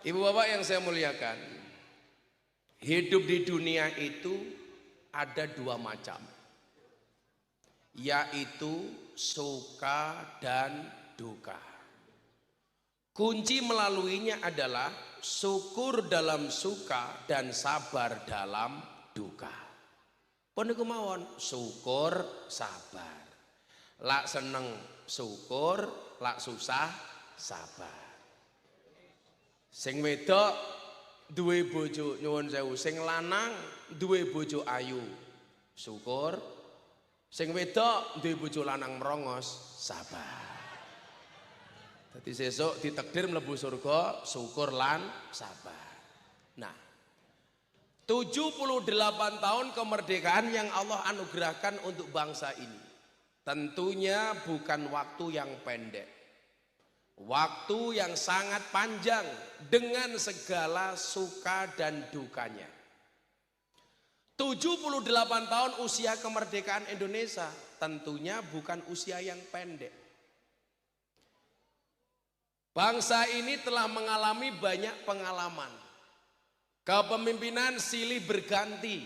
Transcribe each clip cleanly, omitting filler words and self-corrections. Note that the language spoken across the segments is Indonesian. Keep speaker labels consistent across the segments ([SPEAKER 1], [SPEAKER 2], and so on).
[SPEAKER 1] Ibu bapak yang saya muliakan, hidup di dunia itu ada dua macam, yaitu suka dan duka. Kunci melaluinya adalah syukur dalam suka dan sabar dalam duka. Pun kemauan syukur sabar. Lak seneng syukur, lak susah sabar. Sing wedok duwe bojo nyuwun sewu, sing lanang duwe bojo ayu syukur, sing wedok duwe bojo lanang merongos sabar. Dadi sesuk ditakdir mlebu surga syukur lan sabar. Nah, 78 tahun kemerdekaan yang Allah anugerahkan untuk bangsa ini tentunya bukan waktu yang pendek. Waktu yang sangat panjang dengan segala suka dan dukanya. 78 tahun usia kemerdekaan Indonesia tentunya bukan usia yang pendek. Bangsa ini telah mengalami banyak pengalaman. Kepemimpinan silih berganti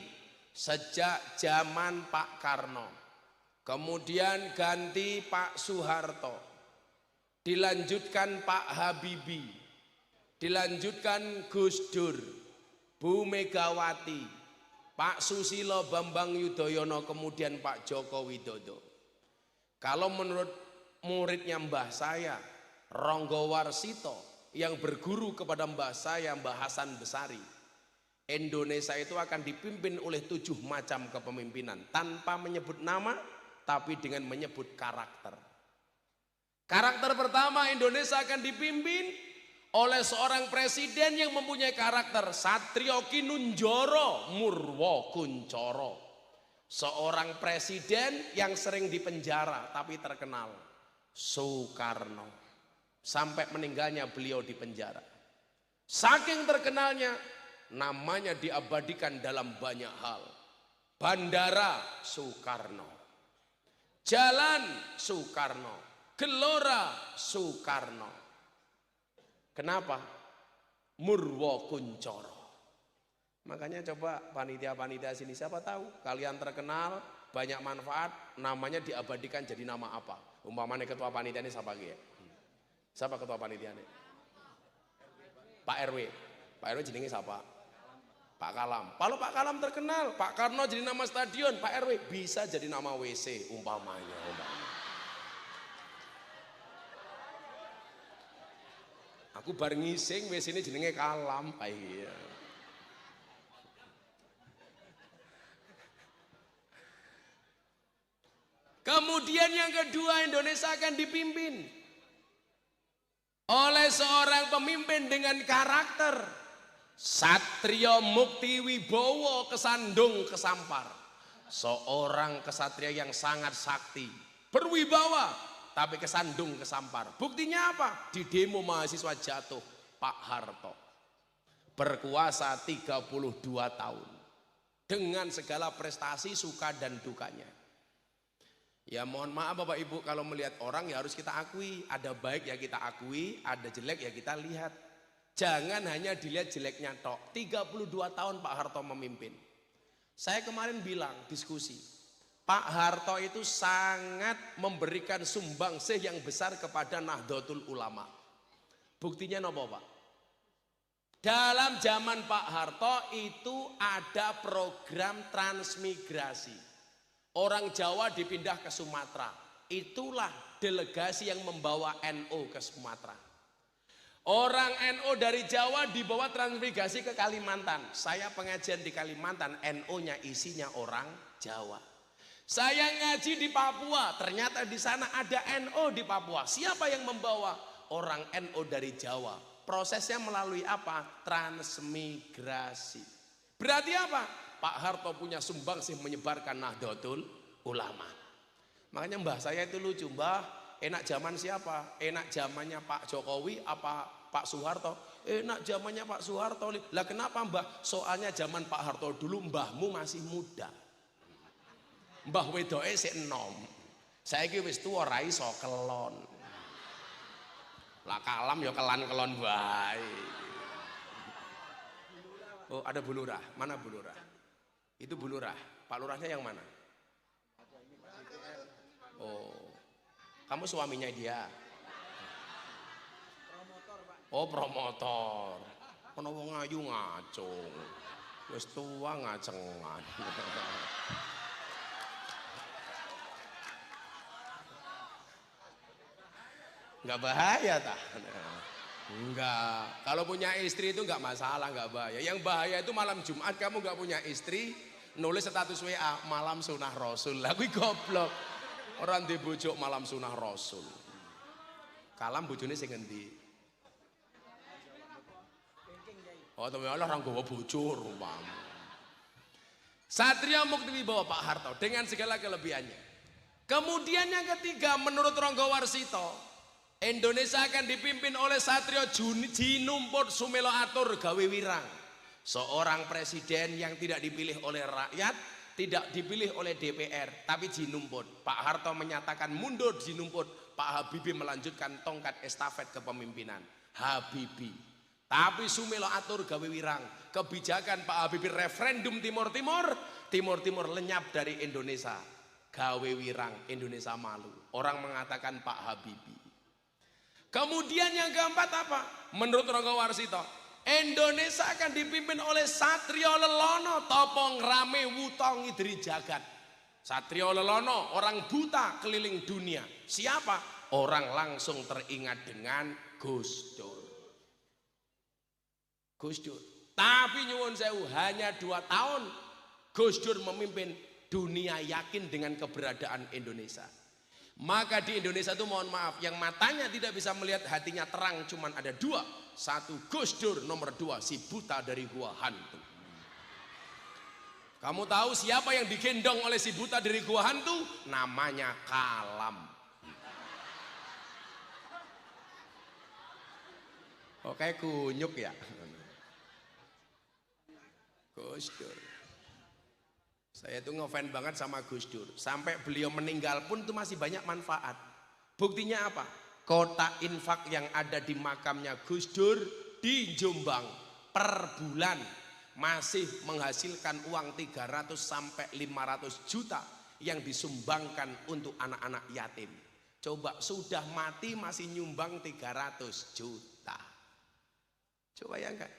[SPEAKER 1] sejak zaman Pak Karno. Kemudian ganti Pak Soeharto. Dilanjutkan Pak Habibie, dilanjutkan Gus Dur, Bu Megawati, Pak Susilo Bambang Yudhoyono, kemudian Pak Joko Widodo. Kalau menurut muridnya mbah saya, Ronggo Warsito, yang berguru kepada mbah saya, Mbah Hasan Besari, Indonesia itu akan dipimpin oleh 7 macam kepemimpinan, tanpa menyebut nama, tapi dengan menyebut karakter. Karakter pertama, Indonesia akan dipimpin oleh seorang presiden yang mempunyai karakter Satrio Kinunjoro Murwo Kuncoro. Seorang presiden yang sering dipenjara tapi terkenal, Soekarno. Sampai meninggalnya beliau di penjara. Saking terkenalnya, namanya diabadikan dalam banyak hal. Bandara Soekarno, Jalan Soekarno, Gelora Soekarno. Kenapa? Murwo Kuncoro. Makanya coba panitia-panitia sini, siapa tahu kalian terkenal, banyak manfaat, namanya diabadikan jadi nama apa? Umpamanya ketua panitia ini siapa ya? Siapa ketua panitia ini? Pak RW. Pak RW jenenge siapa? Pak Kalam. Kalau Pak Kalam terkenal, Pak Karno jadi nama stadion, Pak RW bisa jadi nama WC umpamanya. Aku bareng ngising wis ini jenenge Kalam. Iya. Kemudian yang kedua, Indonesia akan dipimpin oleh seorang pemimpin dengan karakter Satrio Mukti Wibowo Kesandung Kesampar. Seorang kesatria yang sangat sakti, berwibawa, tapi kesandung kesampar. Buktinya apa? Di demo mahasiswa jatuh Pak Harto. Berkuasa 32 tahun. Dengan segala prestasi, suka dan dukanya. Ya mohon maaf Bapak Ibu, kalau melihat orang ya harus kita akui. Ada baik ya kita akui, ada jelek ya kita lihat. Jangan hanya dilihat jeleknya tok. 32 tahun Pak Harto memimpin. Saya kemarin bilang diskusi, Pak Harto itu sangat memberikan sumbangsih yang besar kepada Nahdlatul Ulama. Buktinya nopo Pak? Dalam zaman Pak Harto itu ada program transmigrasi. Orang Jawa dipindah ke Sumatera. Itulah delegasi yang membawa NU ke Sumatera. Orang NU dari Jawa dibawa transmigrasi ke Kalimantan. Saya pengajian di Kalimantan, NU-nya isinya orang Jawa. Saya ngaji di Papua, ternyata di sana ada NU di Papua. Siapa yang membawa? Orang NU dari Jawa. Prosesnya melalui apa? Transmigrasi. Berarti apa? Pak Harto punya sumbangsih menyebarkan Nahdlatul Ulama. Makanya mbah saya itu lucu, mbah enak zaman siapa? Enak zamannya Pak Jokowi apa Pak Soeharto? Enak zamannya Pak Soeharto. Lah kenapa mbah? Soalnya zaman Pak Harto dulu mbahmu masih muda. Mbah wedoke sik enom. Saiki wis tuwa ra iso kelon. Lah Kalam ya kelan-kelon wae. ada Bu Lurah. Mana Bu Lurah? Itu Bu Lurah. Pak Lurahnya yang mana? Oh, kamu suaminya dia? Oh, promotor. Kono wong ayu ngacung. Wis tua ngacengan. Enggak bahaya tah? Enggak. Kalau punya istri itu enggak masalah, enggak bahaya. Yang bahaya itu malam Jumat kamu enggak punya istri, nulis status WA malam sunah Rasul. Lah kuwi goblok. Orang di bojo malam sunah Rasul. Kalam bojone sing ngendi? Oh, tapi Allah orang gawa bojo rumpamu. Satrio Mukti Wibowo Pak Harto dengan segala kelebihannya. Kemudian yang ketiga, menurut Ronggo Warsito, Indonesia akan dipimpin oleh Satrio Jinumput Sumelo Atur Gawe Wirang. Seorang presiden yang tidak dipilih oleh rakyat, tidak dipilih oleh DPR, tapi Jinumput. Pak Harto menyatakan mundur Jinumput, Pak Habibie melanjutkan tongkat estafet kepemimpinan. Habibie. Tapi Sumelo Atur Gawe Wirang, kebijakan Pak Habibie referendum Timur Timur lenyap dari Indonesia. Gawe Wirang, Indonesia malu. Orang mengatakan Pak Habibie. Kemudian yang keempat apa? Menurut Ronggo Warsito, Indonesia akan dipimpin oleh Satrio Lelono, Topong Rame Wutong Idri Jagat. Satrio Lelono, orang buta keliling dunia. Siapa? Orang langsung teringat dengan Gus Dur. Gus Dur. Tapi nyuwun sewu, hanya 2 tahun Gus Dur memimpin, dunia yakin dengan keberadaan Indonesia. Maka di Indonesia itu mohon maaf, yang matanya tidak bisa melihat hatinya terang cuman ada 2. 1 Gus Dur, nomor 2 si buta dari gua hantu. Kamu tahu siapa yang digendong oleh si buta dari gua hantu? Namanya Kalam. Oke, kunyuk ya. Gus Dur. Saya tuh ngefans banget sama Gus Dur. Sampai beliau meninggal pun tuh masih banyak manfaat. Buktinya apa? Kotak infak yang ada di makamnya Gus Dur di Jombang per bulan masih menghasilkan uang 300 sampai 500 juta yang disumbangkan untuk anak-anak yatim. Coba sudah mati masih nyumbang 300 juta. Coba ya enggak?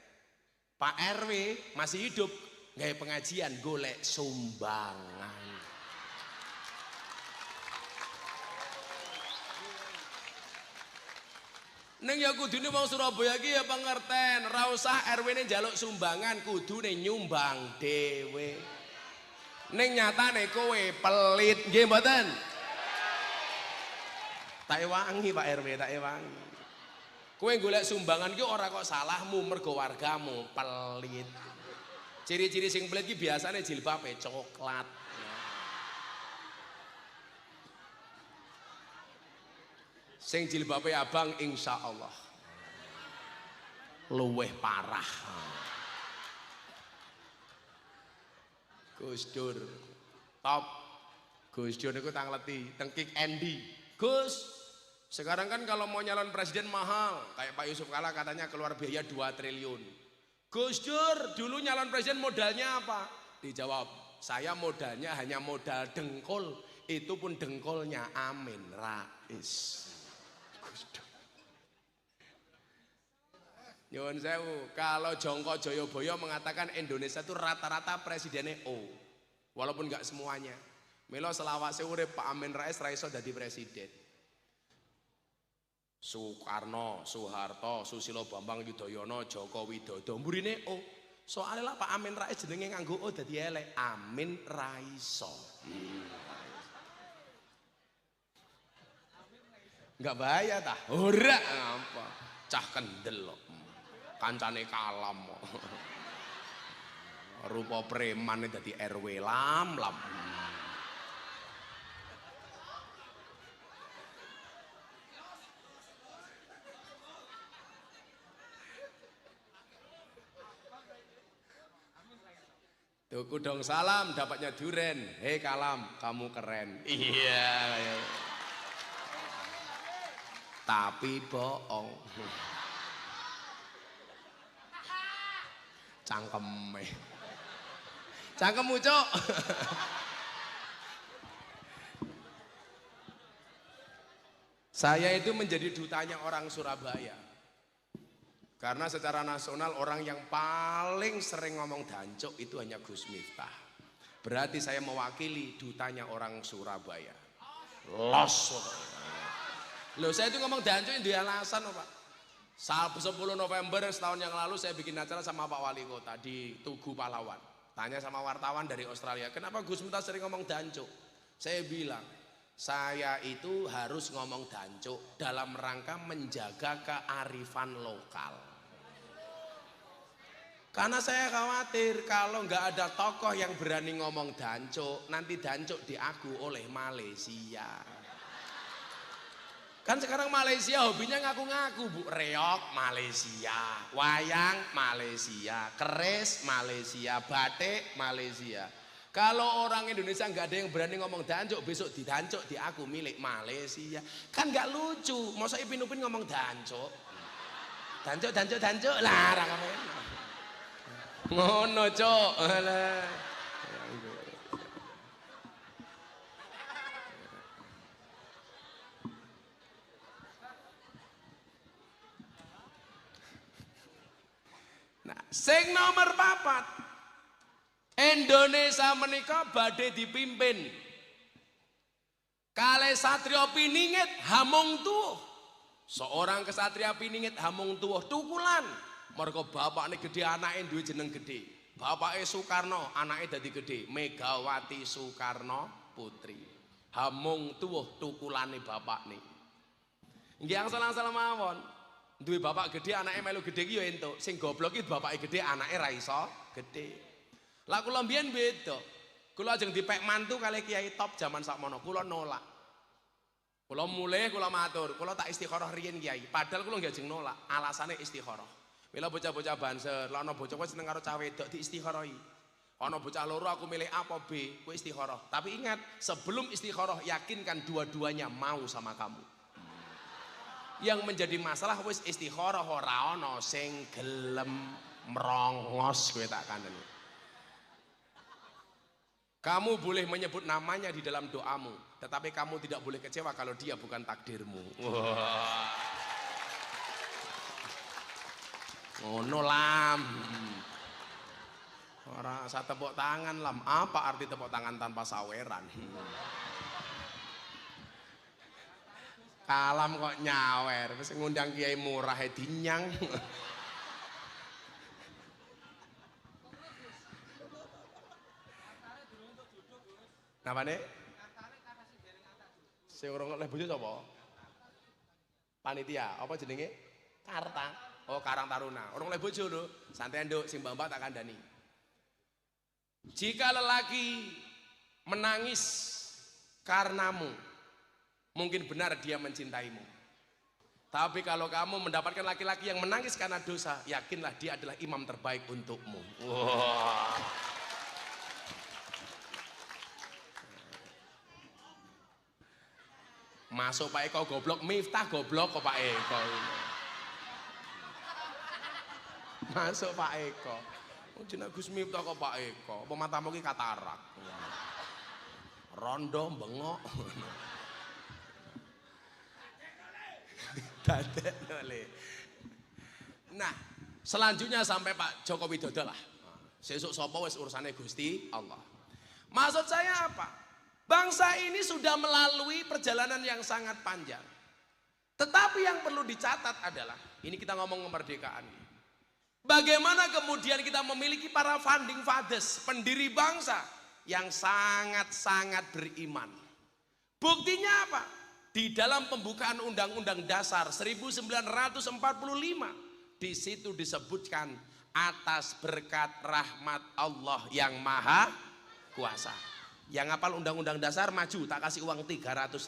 [SPEAKER 1] Pak RW masih hidup, nggak pengajian, golek sumbangan. Neng ya kudune wong Surabaya iki ya pengerten, ora usah RW-ne njaluk sumbangan, kudune nyumbang dhewe. Ning nyatane kowe pelit, nggih mboten? Tak ewangi Pak RW, tak ewangi. Kowe golek sumbangan ki ora kok salahmu, mergo wargamu pelit. Ciri-ciri sing pelit ki biasane jilbabe coklat. Sing jilbabe abang insya Allah luweh parah. Gus Dur top. Gus Dur niku tangleti teng Kick Andy. Gus, sekarang kan kalau mau nyalon presiden mahal, kayak Pak Yusuf Kalla katanya keluar biaya 2 triliun. Gus Dur dulu nyalon presiden modalnya apa? Dijawab, saya modalnya hanya modal dengkul, itu pun dengkulnya Amin Rais. Gus Dur. Nyuwun sewu, kalau Jongko Joyoboyo mengatakan Indonesia itu rata-rata presidennya O, walaupun nggak semuanya. Milo selawase urip Pak Amin Rais raiso dadi presiden. Soekarno, Soeharto, Susilo Bambang Yudhoyono, Joko Widodo mburine O. Soalnya lah Pak Amin Rais jenenge nganggo O dadi elek. Amin Raiso. Enggak bahaya tah? Ora apa. Cah kendel kok. Kancane Kalam kok. Rupa preman dadi RW lam-lam. Tuku dong salam dapatnya duren. Hei Kalam, kamu keren. Iya. Tapi bohong. Cangkeme. Cangkemmu, Cuk. Saya itu menjadi dutanya orang Surabaya. Karena secara nasional orang yang paling sering ngomong dancuk itu hanya Gus Miftah. Berarti saya mewakili dutanya orang Surabaya. Los. Loh, saya itu ngomong dancuk itu alasan, Pak. 10 November setahun yang lalu saya bikin acara sama Pak Wali Kota di Tugu Pahlawan. Tanya sama wartawan dari Australia, kenapa Gus Miftah sering ngomong dancuk? Saya bilang, saya itu harus ngomong dancuk dalam rangka menjaga kearifan lokal. Karena saya khawatir kalau nggak ada tokoh yang berani ngomong dancuk, nanti dancuk diaku oleh Malaysia. Kan sekarang Malaysia hobinya ngaku-ngaku, Bu. Reok Malaysia, wayang Malaysia, keris Malaysia, batik Malaysia. Kalau orang Indonesia nggak ada yang berani ngomong dancuk, besok didancuk diaku milik Malaysia. Kan nggak lucu, masa Ipin Upin ngomong dancuk. Dancuk lah, ngomongin. Ngono, Cuk. Nah, sing nomor 4. Indonesia menika badhe dipimpin kalih satria piningit hamung tuwuh. Seorang kesatria piningit hamung tuwuh tukulan. Mergo bapakne gede, anake duwe jeneng gede. Bapake Soekarno, anake dadi gede. Megawati Soekarno Putri. Hamung tuwuh tukulane bapakne. Nggih angsal-angsal mawon. Duwe bapak gede, anake melu gede ki ya entuk. Sing goblok ki bapake gede, anake ra iso gede. Lah kula mbiyen beda. Kula ajeng dipek mantu kali Kiai top zaman sakmono. Kula nolak. Kula mulih kula matur, kula tak istikharah riyen Kiai. Padahal kula nggih ajeng nolak, alasane istikharah. Mila bocah-bocah Banser, lah ana bocah kowe seneng karo cah wedok diistikharahi. Ana bocah loro aku milih A apa B, kowe istikharah. Tapi ingat, sebelum istikharah yakinkan dua-duanya mau sama kamu. Yang menjadi masalah wis istikharah ora ana sing gelem merongos kowe tak kandhani. Kamu boleh menyebut namanya di dalam doamu, tetapi kamu tidak boleh kecewa kalau dia bukan takdirmu. Wah. Ngono Lam. Ora sa tepuk tangan Lam. Apa arti tepuk tangan tanpa saweran? Kalam kok nyawer, wis ngundang kiai murah dinyang. Namane? Sing urung oleh bojo sapa? Panitia, apa jenenge? Karta. Oh, Karang Taruna. Urung oleh bojo lho. Santai nduk, sing mbak-mbak tak kandhani. Jika lelaki menangis karenamu, mungkin benar dia mencintaimu. Tapi kalau kamu mendapatkan laki-laki yang menangis karena dosa, yakinlah dia adalah imam terbaik untukmu. Wow. Masuk Pak Eko goblok, Miftah goblok kok Pak Eko. Masuk Pak Eko. Oh jeneng Gus Miftah kok Pak Eko. Apa matamu ki katarak. Rondo bengok. Nah, selanjutnya sampai Pak Joko Widodo lah. Sesuk sapa wis urusane Gusti Allah. Maksud saya apa? Bangsa ini sudah melalui perjalanan yang sangat panjang. Tetapi yang perlu dicatat adalah, ini kita ngomong kemerdekaan. Bagaimana kemudian kita memiliki para founding fathers, pendiri bangsa yang sangat-sangat beriman. Buktinya apa? Di dalam pembukaan Undang-Undang Dasar 1945, di situ disebutkan atas berkat rahmat Allah yang Maha Kuasa. Yang hafal Undang-Undang Dasar maju, tak kasih uang 300.000.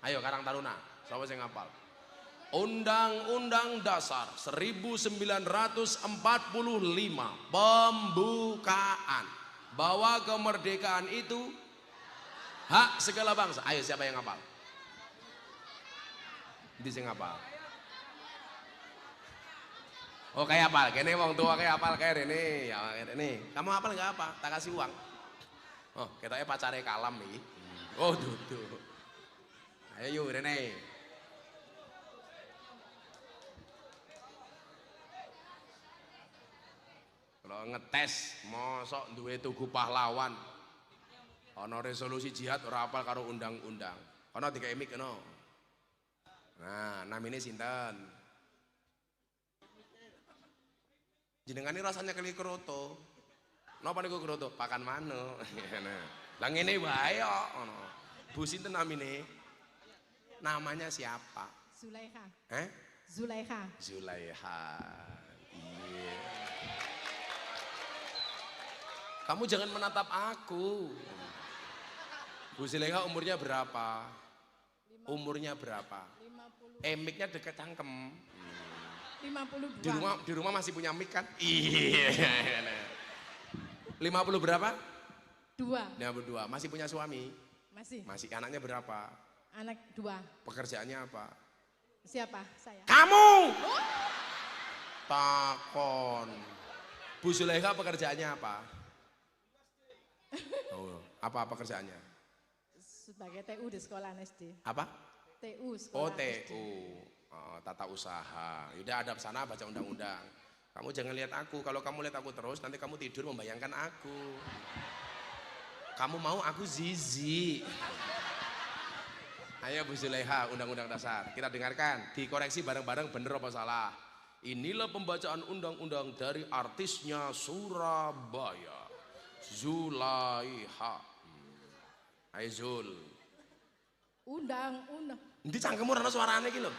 [SPEAKER 1] Ayo Karang Taruna, siapa yang hafal? Undang-Undang Dasar 1945 pembukaan bahwa kemerdekaan itu hak segala bangsa. Ayo siapa yang hafal? Di sing hafal? Oh kayak apal, kene wong tua kayak apal kayak Rene, ya Rene. Kamu apal nggak apa? Tak kasih uang. Oh, ketoknya pacare Kalam nih. Oh, duduk. Ayo yuk Rene. Kalau ngetes, mosok duwe tugu pahlawan. Ono resolusi jihad ora apal karo undang-undang. Ono dikai mik kena. Nah, namine sinten? Jenengane rasanya kali kroto. Napa niku kroto? Pakan mano. Lah ngene wae kok ngono. Bu sinten namine? Namanya siapa?
[SPEAKER 2] Zulaiha.
[SPEAKER 1] Zulaiha. Zulaiha. Iya. Kamu jangan menatap aku. Bu Zulaiha umurnya berapa? Umurnya berapa?
[SPEAKER 2] 50.
[SPEAKER 1] Mic-nya dekat cangkem.
[SPEAKER 2] 52.
[SPEAKER 1] Di rumah masih punya mic kan? Iya. 50 berapa?
[SPEAKER 2] 2.
[SPEAKER 1] 52. Masih punya suami?
[SPEAKER 2] Masih.
[SPEAKER 1] Masih. Anaknya berapa?
[SPEAKER 2] Anak 2.
[SPEAKER 1] Pekerjaannya apa?
[SPEAKER 2] Siapa? Saya.
[SPEAKER 1] Kamu! Takon. Bu Zulaiha pekerjaannya apa? Oh, apa pekerjaannya?
[SPEAKER 2] Sebagai TU di sekolah SD.
[SPEAKER 1] Apa?
[SPEAKER 2] TU sekolah
[SPEAKER 1] Oh,
[SPEAKER 2] SD.
[SPEAKER 1] TU. Oh, tata usaha. Yaudah hadap sana baca undang-undang. Kamu jangan lihat aku. Kalau kamu lihat aku terus, nanti kamu tidur membayangkan aku. Kamu mau aku zizi. Ayo Bu Zulaiha, undang-undang dasar. Kita dengarkan, dikoreksi bareng-bareng bener apa salah. Inilah pembacaan undang-undang dari artisnya Surabaya. Zulaiha. Ayo Zul.
[SPEAKER 2] Undang-undang.
[SPEAKER 1] Nanti cangkemmu rana suaranya gitu.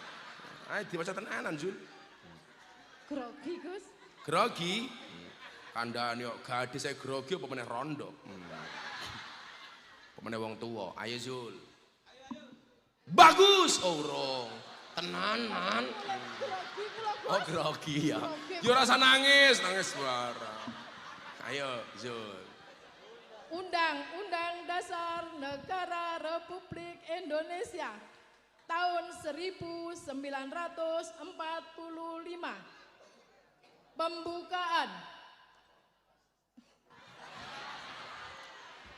[SPEAKER 1] Ayo dibaca tenanan Zul.
[SPEAKER 2] Grogi Gus.
[SPEAKER 1] Grogi. Kandani kok gadis saya grogi apa meneh rondo. Apa meneh wong tua. Ayo Zul. Bagus. Oh rong. Tenanan. Oh grogi ya. Yo rasa nangis, nangis barang. Ayo Zul.
[SPEAKER 2] Undang-Undang Dasar Negara Republik Indonesia tahun 1945. Pembukaan.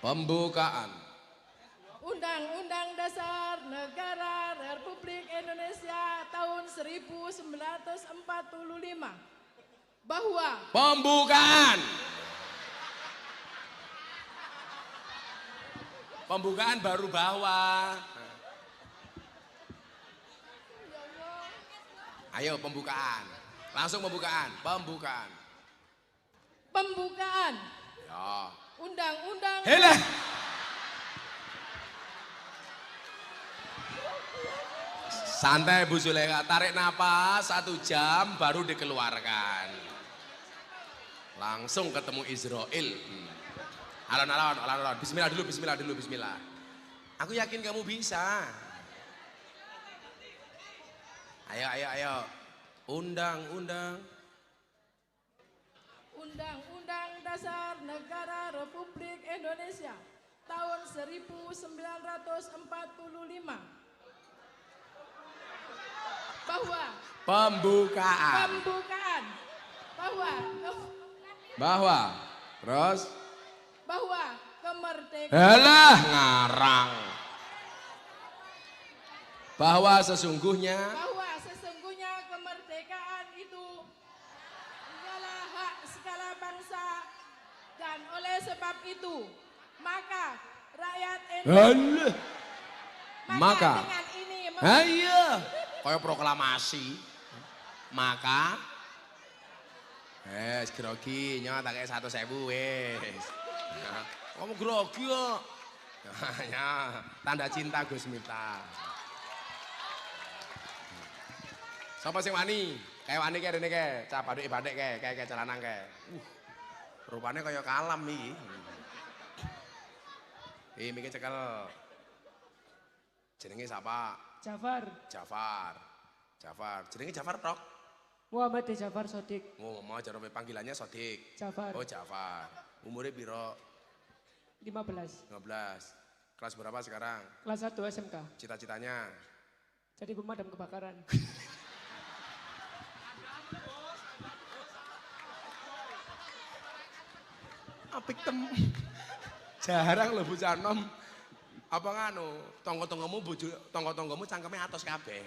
[SPEAKER 1] Pembukaan.
[SPEAKER 2] Undang-Undang Dasar Negara Republik Indonesia tahun 1945. Bahwa
[SPEAKER 1] Pembukaan. Pembukaan baru bawah. Ayo pembukaan. Langsung pembukaan. Pembukaan.
[SPEAKER 2] pembukaan
[SPEAKER 1] Ya.
[SPEAKER 2] Undang-Undang
[SPEAKER 1] Helah. Santai Bu Zulaiha, tarik napas 1 jam baru dikeluarkan. Langsung ketemu Israel. Alon. Bismillah dulu. Aku yakin kamu bisa. Ayo. Undang-undang
[SPEAKER 2] Dasar Negara Republik Indonesia tahun 1945. Bahwa
[SPEAKER 1] pembukaan. Terus
[SPEAKER 2] bahwa kemerdekaan
[SPEAKER 1] halah ngarang. Bahwa sesungguhnya
[SPEAKER 2] kemerdekaan itu ialah hak segala bangsa, dan oleh sebab itu maka rakyat Indonesia
[SPEAKER 1] Maka
[SPEAKER 2] dengan ini
[SPEAKER 1] ayo kayak proklamasi. Maka grogi nyata kayak 100.000 wes. Kamu grogi kok. Ya, tanda cinta Gus Miftah. Sapa sing wani? Kayak wani kayak rene kayak, cah baduk ibadek kayak celanang kayak. Rupanya kayak Kalam iki. Mikir cekel. Jenenge siapa?
[SPEAKER 3] Jafar.
[SPEAKER 1] Jafar. Jenenge Jafar tok.
[SPEAKER 3] Muhammad Jafar Sodik.
[SPEAKER 1] Oh, mau cara panggilannya Sodik.
[SPEAKER 3] Jafar.
[SPEAKER 1] Oh, Jafar. Umurnya piro?
[SPEAKER 3] 15.
[SPEAKER 1] 15. Kelas berapa sekarang?
[SPEAKER 3] Kelas 1 SMK.
[SPEAKER 1] Cita-citanya?
[SPEAKER 3] Jadi pemadam kebakaran.
[SPEAKER 1] apik tem. Jarang lho bocah nom. Apa nganu, tangga-tanggamu bojo, tangga-tanggamu cangkeme atos kabeh.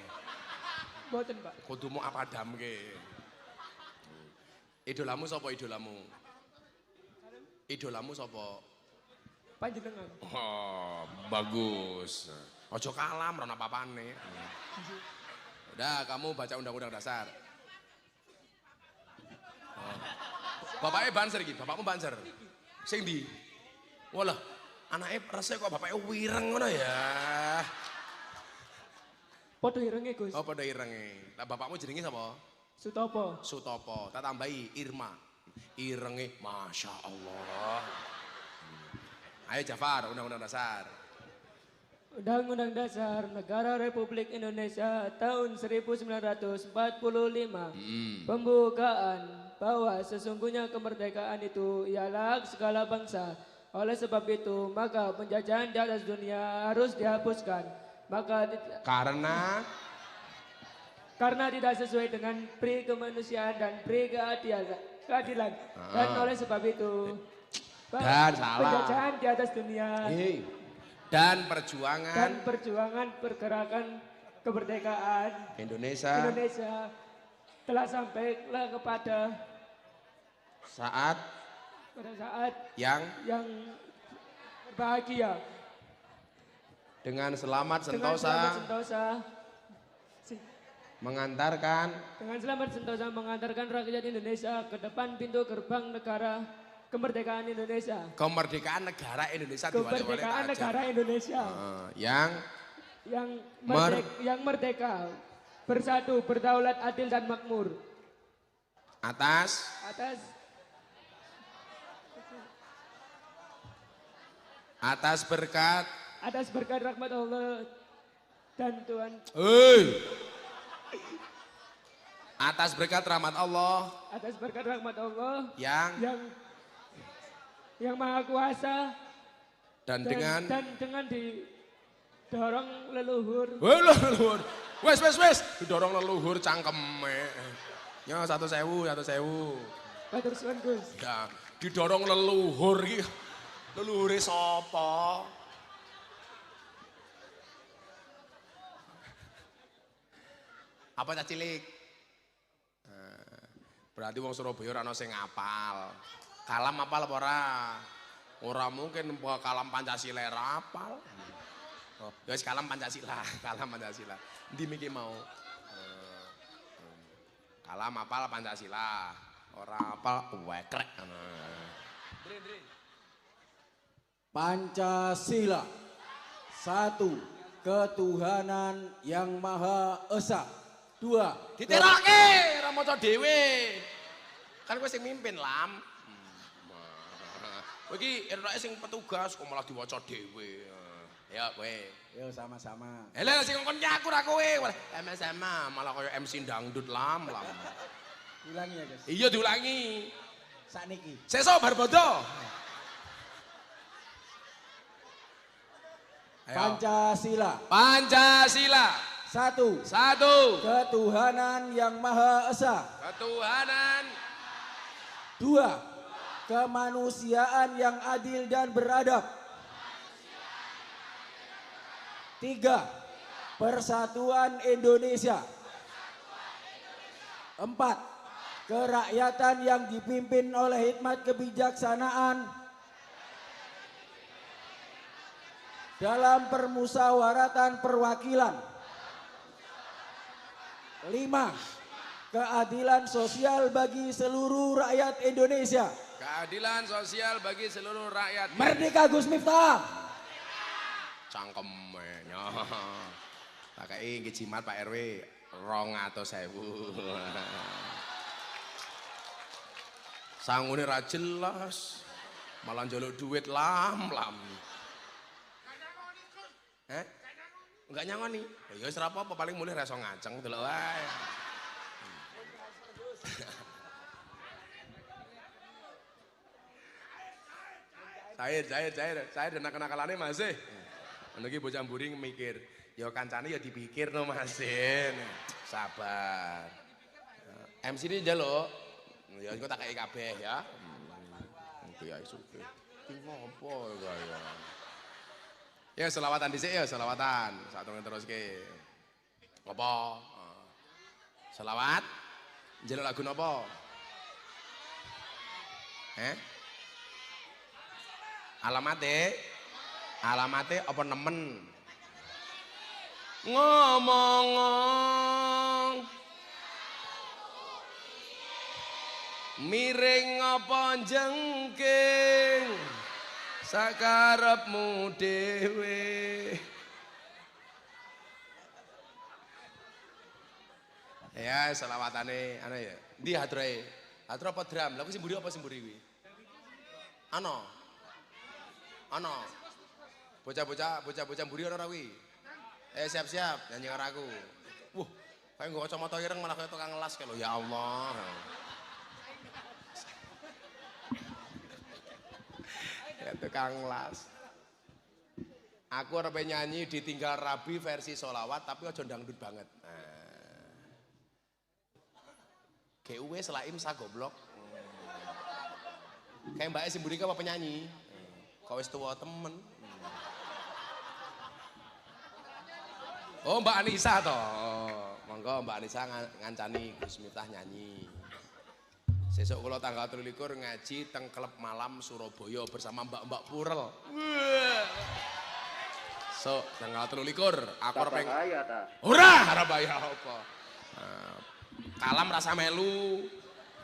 [SPEAKER 3] Mboten, Pak.
[SPEAKER 1] Kudu mau apa damke. Idolamu sapa idolamu? Idolamu sapa?
[SPEAKER 3] Panjenengan.
[SPEAKER 1] Oh, bagus. Ojo kalam rono papane. Udah, kamu baca undang-undang dasar. Oh. Bapaknya banser iki, bapakmu banser. Sing ndi? Walah, anake rese kok bapaknya wireng ngono ya.
[SPEAKER 3] Padha irenge, Gus.
[SPEAKER 1] Oh, padha irenge. Lah bapakmu jenenge sapa?
[SPEAKER 3] Sutopo.
[SPEAKER 1] Sutopo. Tak tambahi Irma. Irenge Masya Allah. Ayo Jafar, undang-undang dasar.
[SPEAKER 3] Undang-Undang Dasar Negara Republik Indonesia tahun 1945. Pembukaan bahwa sesungguhnya kemerdekaan itu ialah hak segala bangsa. Oleh sebab itu, maka penjajahan di atas dunia harus dihapuskan. Karena tidak sesuai dengan pri kemanusiaan dan pri keadilan. Dan oleh sebab itu, penjajahan di atas dunia
[SPEAKER 1] dan
[SPEAKER 3] perjuangan pergerakan kemerdekaan
[SPEAKER 1] Indonesia
[SPEAKER 3] telah sampailah pada
[SPEAKER 1] saat yang
[SPEAKER 3] berbahagia
[SPEAKER 1] dengan selamat sentosa mengantarkan rakyat Indonesia ke depan pintu gerbang negara kemerdekaan Indonesia. Kemerdekaan negara Indonesia. Yang merdeka, bersatu, berdaulat, adil dan makmur. Atas berkat
[SPEAKER 3] rahmat Allah dan Tuhan.
[SPEAKER 1] Atas berkat rahmat Allah. Yang
[SPEAKER 3] Maha Kuasa.
[SPEAKER 1] Dan dengan
[SPEAKER 3] didorong leluhur.
[SPEAKER 1] Wes. Didorong leluhur cangkeme. Ya 1.000.
[SPEAKER 3] Matur suwun, Gus.
[SPEAKER 1] Ya, didorong leluhur iki. Leluhure sapa? Apa cah cilik? Berarti wong Surabaya ora ana sing ngapal. Kalam apal apa ora? Ora mungkin kalam Pancasila apal. Oh, ya wis kalam Pancasila. Endi miki mau? Kalam apal Pancasila. Ora apal wekrek.
[SPEAKER 4] Pancasila. 1. Ketuhanan yang Maha Esa. 2.
[SPEAKER 1] Diterake ora maca dhewe. Kan kowe sing mimpin, Lam. Kowe iki enake sing petugas kok malah diwaca dhewe. Ya kowe.
[SPEAKER 4] Yo sama-sama.
[SPEAKER 1] Lah sing ngkon nyaku ra kowe. Sama-sama malah kaya MC dangdut, Lam.
[SPEAKER 4] Ulangi ya, Guys.
[SPEAKER 1] Iya diulangi.
[SPEAKER 4] Sakniki.
[SPEAKER 1] Sesuk bar bodo.
[SPEAKER 4] Pancasila.
[SPEAKER 1] 1.
[SPEAKER 4] Ketuhanan yang Maha Esa. 2. Kemanusiaan yang adil dan beradab. 3. Persatuan Indonesia. 4. Kerakyatan yang dipimpin oleh hikmat kebijaksanaan dalam permusyawaratan perwakilan. 5. Keadilan sosial bagi seluruh rakyat Indonesia. Merdeka Gus Miftah.
[SPEAKER 1] Cangkemnya. Pakai jimat Pak RW 200.000. Sangune ra jelas. Malah njaluk duit lam. Enggak nyangoni. Ya wis ora apa-apa paling mulih ra iso ngaceng delok wae. Cair dan nakal-nakalane masih. Ngono iki bocah mburi mikir, ya kancane ya dipikir no Masin. Sabar. MC ini njaluk. Ya engko tak kei kabeh ya. kiai sugih. Ki ngopo kaya. Ya selawatan dhisik ya, selawatan. Saturunge teruske. Apa? Selawat. Njeluk lagu napa? Alamate apa nemen? Ngomong miring apa jengking sakarepmu dhewe. Ya selawatane ana ya. Ndi hadrae? Hadra apa drum? Lha kuwi simburi apa simburi kuwi? Ana. Bocah-bocah mburi ana ora kuwi? Siap-siap nyanyi karo aku. Wah, kayak nggo kacamata ireng malah kaya tukang las kae lho. Ya Allah. Ya tukang las. Aku arep nyanyi ditinggal Rabi versi solawat tapi aja dangdut banget. GUW selaim sa goblok. Kayak Mbak Simburi apa penyanyi? Kau wis tuwa temen. Oh Mbak Anissa toh. Monggo Mbak Anissa ngancani Gus Miftah nyanyi. Sesuk kula tanggal 23 ngaji teng klub malam Surabaya bersama Mbak Purel. So, tanggal 23 aku arep bahaya ta. Ora bahaya apa. Kalam rasa melu.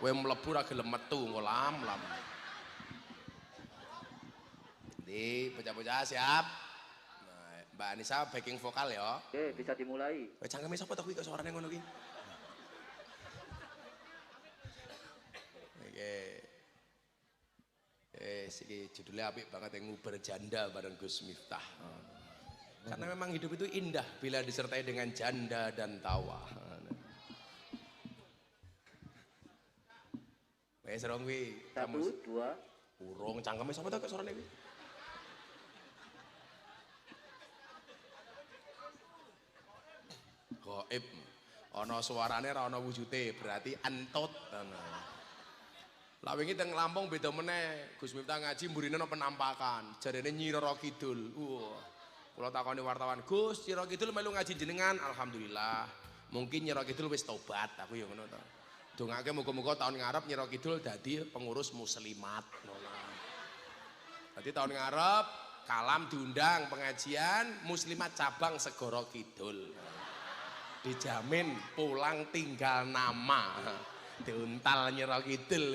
[SPEAKER 1] Kowe mlebu ra gelem metu engko lam. Ndi, bocah-bocah siap. Mbak Anissa backing vokal ya.
[SPEAKER 5] Oke, bisa dimulai.
[SPEAKER 1] Cangkeme sapa to kuwi kok suarane ngono ki? Iki judulnya apik banget yang nguber janda bareng Gus Miftah. Karena memang hidup itu indah bila disertai dengan janda dan tawa. Wes rong kuwi.
[SPEAKER 5] 1, 2.
[SPEAKER 1] Urung cangkeme sapa to kok suarane kuwi? Gaib. Ana suarane ra ana wujude, berarti antut. Lah wingi teng Lampung beda meneh. Gus Miftah ngaji mburine ana penampakan. Jarene Nyi Roro Kidul. Kula takoni wartawan, "Gus, Nyi Roro Kidul melu ngaji jenengan?" Alhamdulillah. Mungkin Nyi Roro Kidul wis tobat, aku ya ngono to. Dongake muga-muga tahun ngarep Nyi Roro Kidul dadi pengurus muslimat. Dadi tahun ngarep Kalam diundang pengajian muslimat cabang Segoro Kidul. Dijamin pulang tinggal nama. Diuntal Nyi Roro Kidul.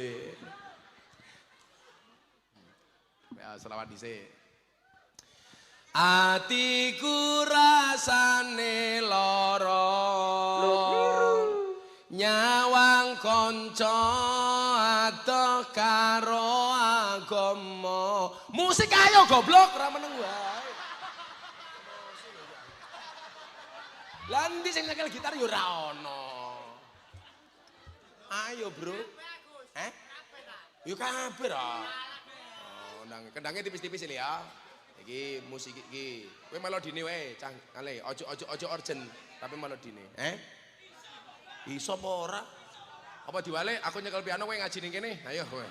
[SPEAKER 1] Ya selawat dhisik. Atiku rasane lara. Nyawang kanca adoh karo agama. Musik ayo goblok ora meneng wae. Lah ndi sing nyekel gitar yo ora ono. Ayo bro. Yo kabeh ra. Oh, nang kendangnya tipis-tipis ya. Iki musik iki. Kowe melodine wae, cah kale ojo urgent, tapi melodine. Iso apa ora? Apa diwale aku nyekel piano kowe ngaji ning kene? Ayo kowe.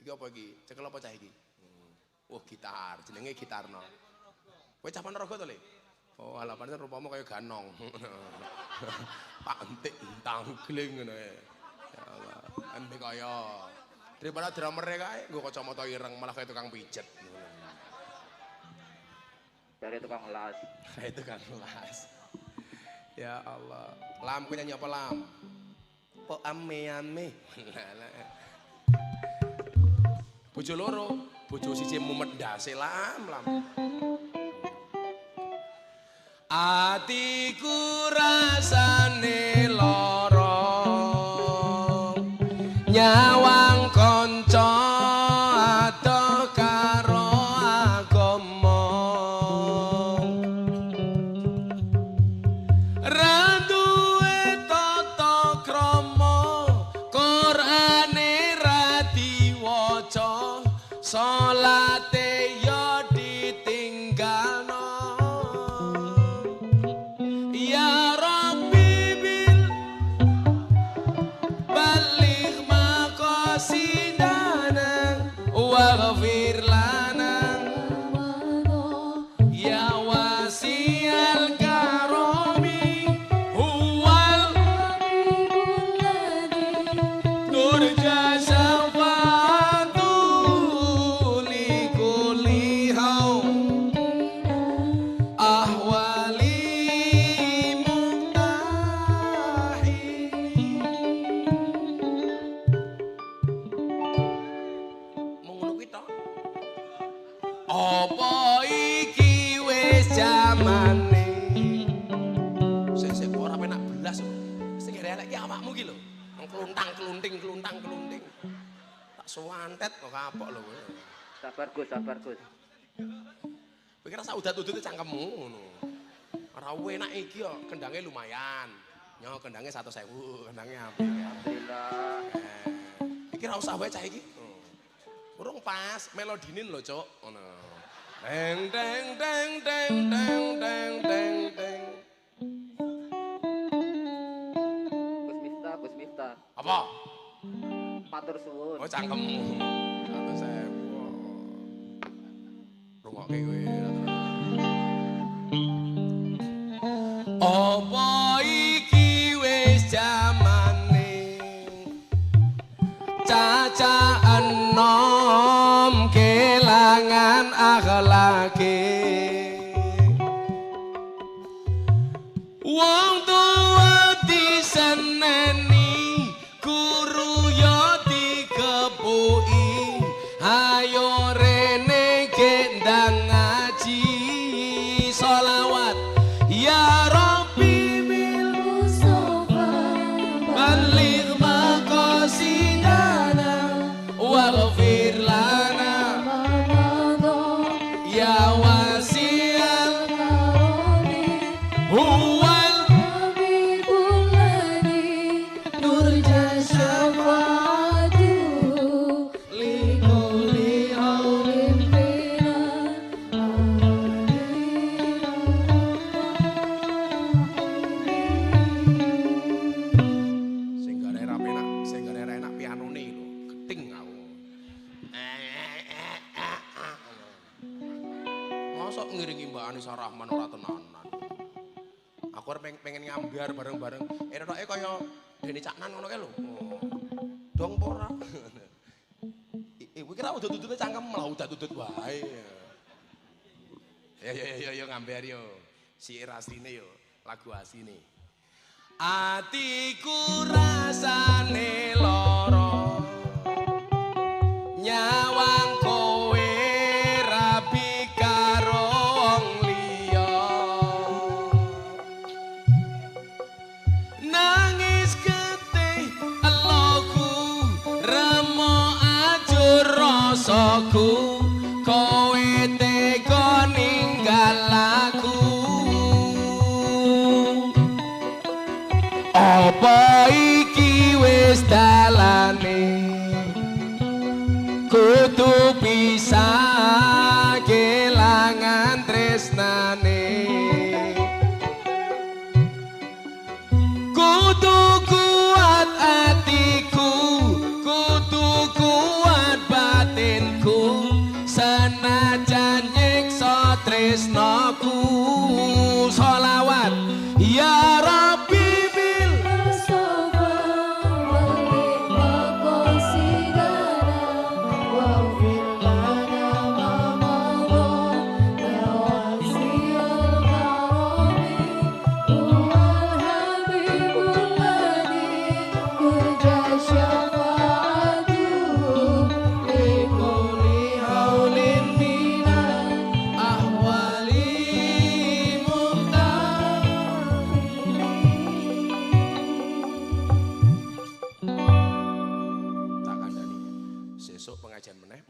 [SPEAKER 1] Iki apa iki? Cekel apa cah iki? Gitar, jenenge gitarno. Kowe cah Ponorogo to, Le? Oh, ala pancen rupamu kaya ganong. Pantik tangling ngono ya. Ya Allah, ente kaya daripada drummer kae nggo kacamata ireng malah kaya tukang pijet.
[SPEAKER 5] Dari tukang las.
[SPEAKER 1] Kayak tukang las. Ya Allah. Lam ku nyanyi apa Lam? Po ame-ame. Bojo loro, bojo siji mumet ndase Lam. Atiku rasane lara. Nyawang kanca adoh karo agama. Ra duwe tata krama, Qur'ane ra diwaca, salate ya ditinggalno. Ya Rabbi bil Lah sing elek iki awakmu iki lho. Kluntang-klunting. Tak suwantet kok kapok lho kowe.
[SPEAKER 5] Sabar Gus.
[SPEAKER 1] Kowe kira sak udat-udute cangkemmu ngono. Ora enak iki yo, kendange lumayan. Yo kendange 100.000, kendange apik.
[SPEAKER 5] Alhamdulillah.
[SPEAKER 1] Iki ora usah wae cah iki. Urung pas melodinin lho, Cuk. Ngono. Deng deng deng deng deng deng deng deng.
[SPEAKER 5] Gus Miftah.
[SPEAKER 1] Apa?
[SPEAKER 5] Matur suwun.
[SPEAKER 1] Oh cangkemmu. 100.000. Rungokke kowe. Apa iki wis jamane caca enom kelangan akhlake wong tuwa diseneni guru yo dikepuki ayo rene gendang ngaji sholawat ya Rabbi bil Mustafa baligh maqasidana waghfir lana ya wasi'al huwal habibul ladzi nurja syafa'atuhu li kulli hawlin fina sing gare enak pianone lho geting aku mosok ngiringi Mbak Anissa Rahman ora tenanan aku pengen ngambiar bareng-bareng retoke kaya Deni Caknan ngono kae lho dong pora kowe kira udut-udute cangkem lah udat-udut wae ya ngambiar yo syair asline yo lagu asline atiku rasane lara nyawang kowe rabi karo wong liya nangis getih eloku remo ajur rasaku kowe tega ninggal aku apa iki wis dalane kudu bisa kelangan tresnane kudu kuat atiku kudu kuat batinku senajan nyiksa tresnaku sholawat ya Rabbi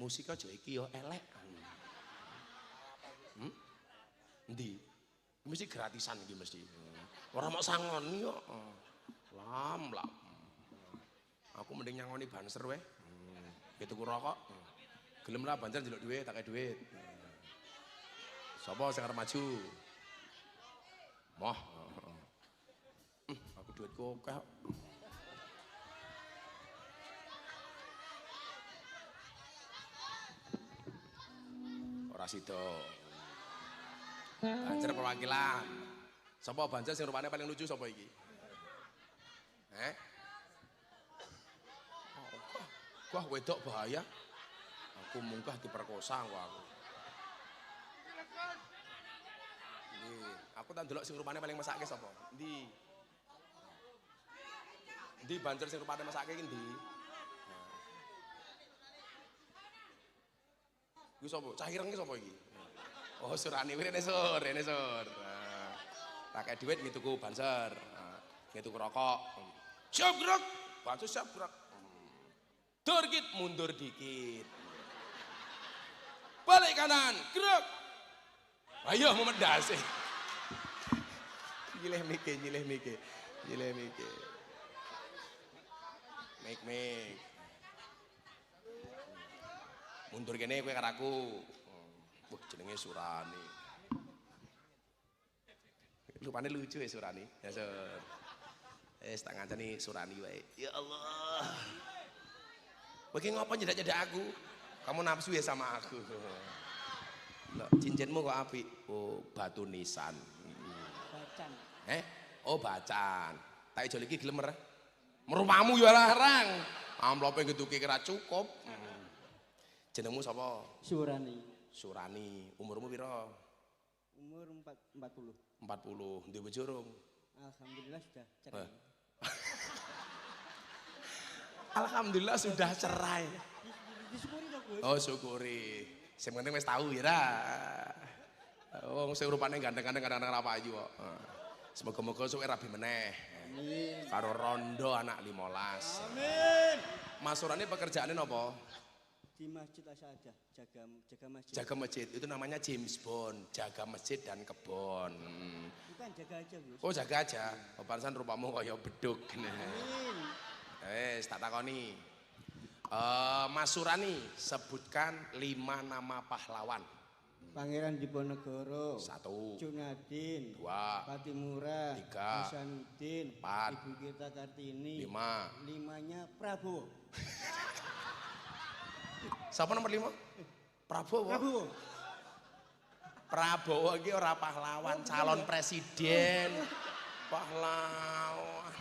[SPEAKER 1] musik aja iki yo elek. Endi? Mesti gratisan iki mesti. Ora mok sangon yo. Lam. Aku mending nyangoni banser wae. Gitu ku rokok. Gelem lah banser njaluk duit, tak kei duit. Sapa sing arep maju? Moh. Aku duitku akeh. Sido banser perwakilan sapa banser sing rupane paling lucu sapa iki wah wedok bahaya aku munggah diperkosa aku aku tak ndelok sing rupane paling mesake sapa ndi banser sing rupane mesake iki ndi Gue sapa? Cah ireng ki sapa iki? Oh, surane rene sur. Tak kei duit tuku banser. ngitung rokok. Siap gerak, bantu siap gerak. Dikit, mundur dikit. Balik kanan, gerak. Ayo memendasi. Nyileh mikir. Mik. Mundur kene kowe karo aku. Wah, jenenge Surani. Lupane lucu ya Surani. Ya Sur. Tak ngancani Surani wae. Ya Allah. Kowe ki ngopo nyedak-nyedak aku? Kamu nafsu ya sama aku. Loh, cincinmu kok apik? Oh, batu nisan.
[SPEAKER 4] Bacan.
[SPEAKER 1] Oh, bacan. Tak ijo iki gelem ora? Merupamu ya larang. Amplope geduke kira cukup. Jenengmu sapa?
[SPEAKER 4] Surani.
[SPEAKER 1] Surani. Umurmu pira?
[SPEAKER 4] Umur 40.
[SPEAKER 1] 40. Duwe bojo rung?
[SPEAKER 4] Alhamdulillah sudah cerai.
[SPEAKER 1] Alhamdulillah sudah cerai.
[SPEAKER 4] Disyukuri dong, Gus.
[SPEAKER 1] Oh, syukuri. Sing penting wis tahu ya. Wong sing rupane ganteng-ganteng kadang-kadang ra payu kok. Semoga-moga suwe rabi meneh.
[SPEAKER 4] Amin.
[SPEAKER 1] Karo rondo anak 15.
[SPEAKER 4] Amin.
[SPEAKER 1] Mas Surani pekerjaannya apa?
[SPEAKER 4] Di Masjid Asyadah, jaga masjid.
[SPEAKER 1] Jaga masjid, itu namanya James Bond, jaga masjid dan kebon.
[SPEAKER 4] Bukan jaga aja, Gus.
[SPEAKER 1] Oh jaga aja, pantesan rupamu kaya beduk.
[SPEAKER 4] Amin.
[SPEAKER 1] Tak takoni. Mas Surani, sebutkan 5 nama pahlawan.
[SPEAKER 4] Pangeran Diponegoro.
[SPEAKER 1] 1,
[SPEAKER 4] Junadin.
[SPEAKER 1] 2,
[SPEAKER 4] Patimura.
[SPEAKER 1] 3,
[SPEAKER 4] Hasanuddin.
[SPEAKER 1] 4,
[SPEAKER 4] Ibu kita Kartini.
[SPEAKER 1] 5.
[SPEAKER 4] 5-nya Prabowo.
[SPEAKER 1] Siapa nomor 5? Prabowo. Prabowo iki ora pahlawan, calon presiden. Pahlawan.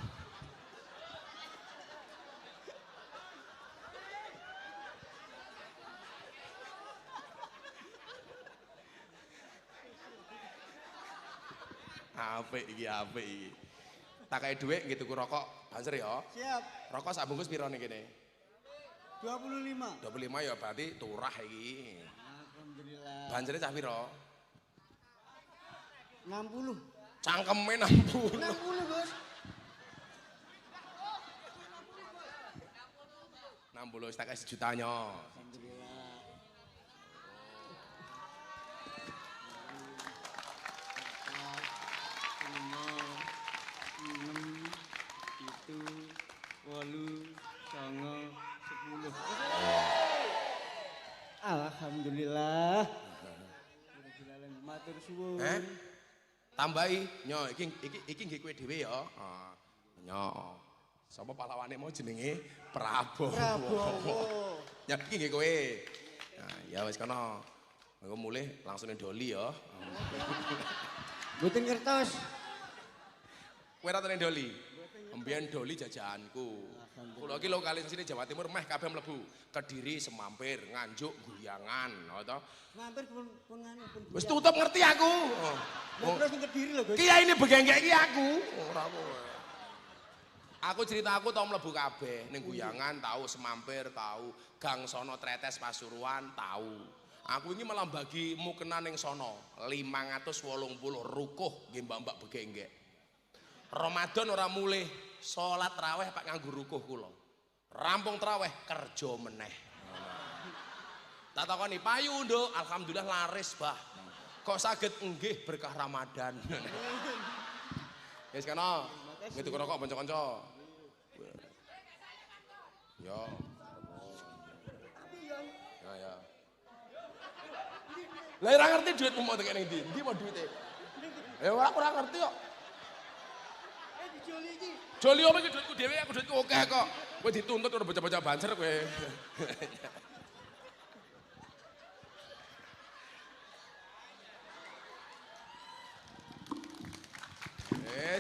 [SPEAKER 1] Apik iki. Tak kaya dhuwit nggih tuku rokok, banser ya.
[SPEAKER 4] Siap.
[SPEAKER 1] Rokok sak bungkus pira nih kene?
[SPEAKER 4] 25.
[SPEAKER 1] 25 ya berarti turah iki.
[SPEAKER 4] Alhamdulillah.
[SPEAKER 1] Banjere cah pira?
[SPEAKER 4] 60.
[SPEAKER 1] Cangkeme 60.
[SPEAKER 4] 60, Bos.
[SPEAKER 1] 60 tak kasih jutanya.
[SPEAKER 4] Alhamdulillah. Alhamdulillah. Matur suwun.
[SPEAKER 1] Tambahi, nyo iki nggih kowe dhewe ya. Nyo. Sapa pahlawane mau jenenge Prabowo. Ya iki nggih kowe. Nah, ya wis kono. Engko mulih langsung doli ya.
[SPEAKER 4] Mboten ngertos.
[SPEAKER 1] Kowe ra tene doli. Mbiyen doli jajahanku. Kula iki lokalisasine Jawa Timur meh kabeh mlebu. Kediri, Semampir, Nganjuk, Guyangan, to.
[SPEAKER 4] Mampir pun nganu pun.
[SPEAKER 1] Wis tutup ngerti aku.
[SPEAKER 4] Terus ning Kediri lho, Gus.
[SPEAKER 1] Kiai ini begenggek iki aku. Ora kowe. Aku cerita aku tau mlebu kabeh ning Guyangan tahu, Semampir tahu, Gang Sono Tretes Pasuruan tahu. Aku ini malah bagi mukena ning sono 580 rukuh nggih mbak-mbak begenggek. Ramadan ora mulih salat raweh pak nganggo rukuh kula. Rampung traweh kerja meneh. Tak takoni payu nduk, alhamdulillah laris bah. Kok saged nggih berkah Ramadan. Wis kana ngitung rokok kanca-kanca. Yo. Ya. Lah ora ngerti duitmu mau tekan ning ndi? Ndi mau duite? Aku ora ngerti kok.
[SPEAKER 4] Dijoli iki.
[SPEAKER 1] Joli apa iki duitku dhewe, aku duitku akeh kok. Kowe dituntut karo bocah-bocah banser kowe.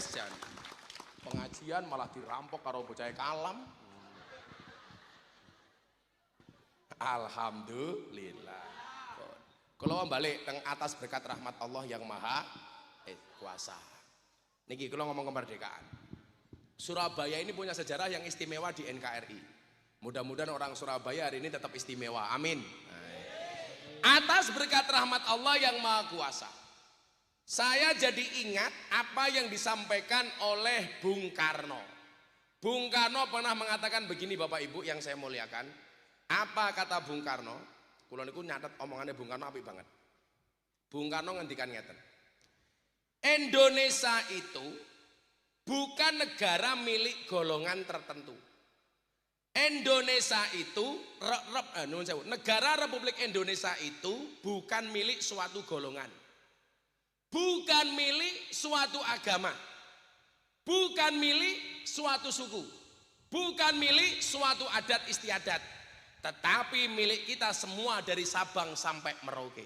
[SPEAKER 1] Jan. Pengajian malah dirampok karo bocah kalam. Alhamdulillah. Kalau balik teng atas berkat rahmat Allah yang maha kuasa. Niki kalau ngomong kemerdekaan. Surabaya ini punya sejarah yang istimewa di NKRI. Mudah-mudahan orang Surabaya hari ini tetap istimewa. Amin. Atas berkat rahmat Allah yang maha kuasa. Saya jadi ingat apa yang disampaikan oleh Bung Karno. Bung Karno pernah mengatakan begini Bapak Ibu yang saya muliakan. Apa kata Bung Karno? Kula niku nyatet omongannya Bung Karno apik banget. Bung Karno ngendikan ngeten. Indonesia itu bukan negara milik golongan tertentu. Indonesia itu negara Republik Indonesia itu bukan milik suatu golongan. Bukan milik suatu agama, bukan milik suatu suku, bukan milik suatu adat istiadat, tetapi milik kita semua dari Sabang sampai Merauke.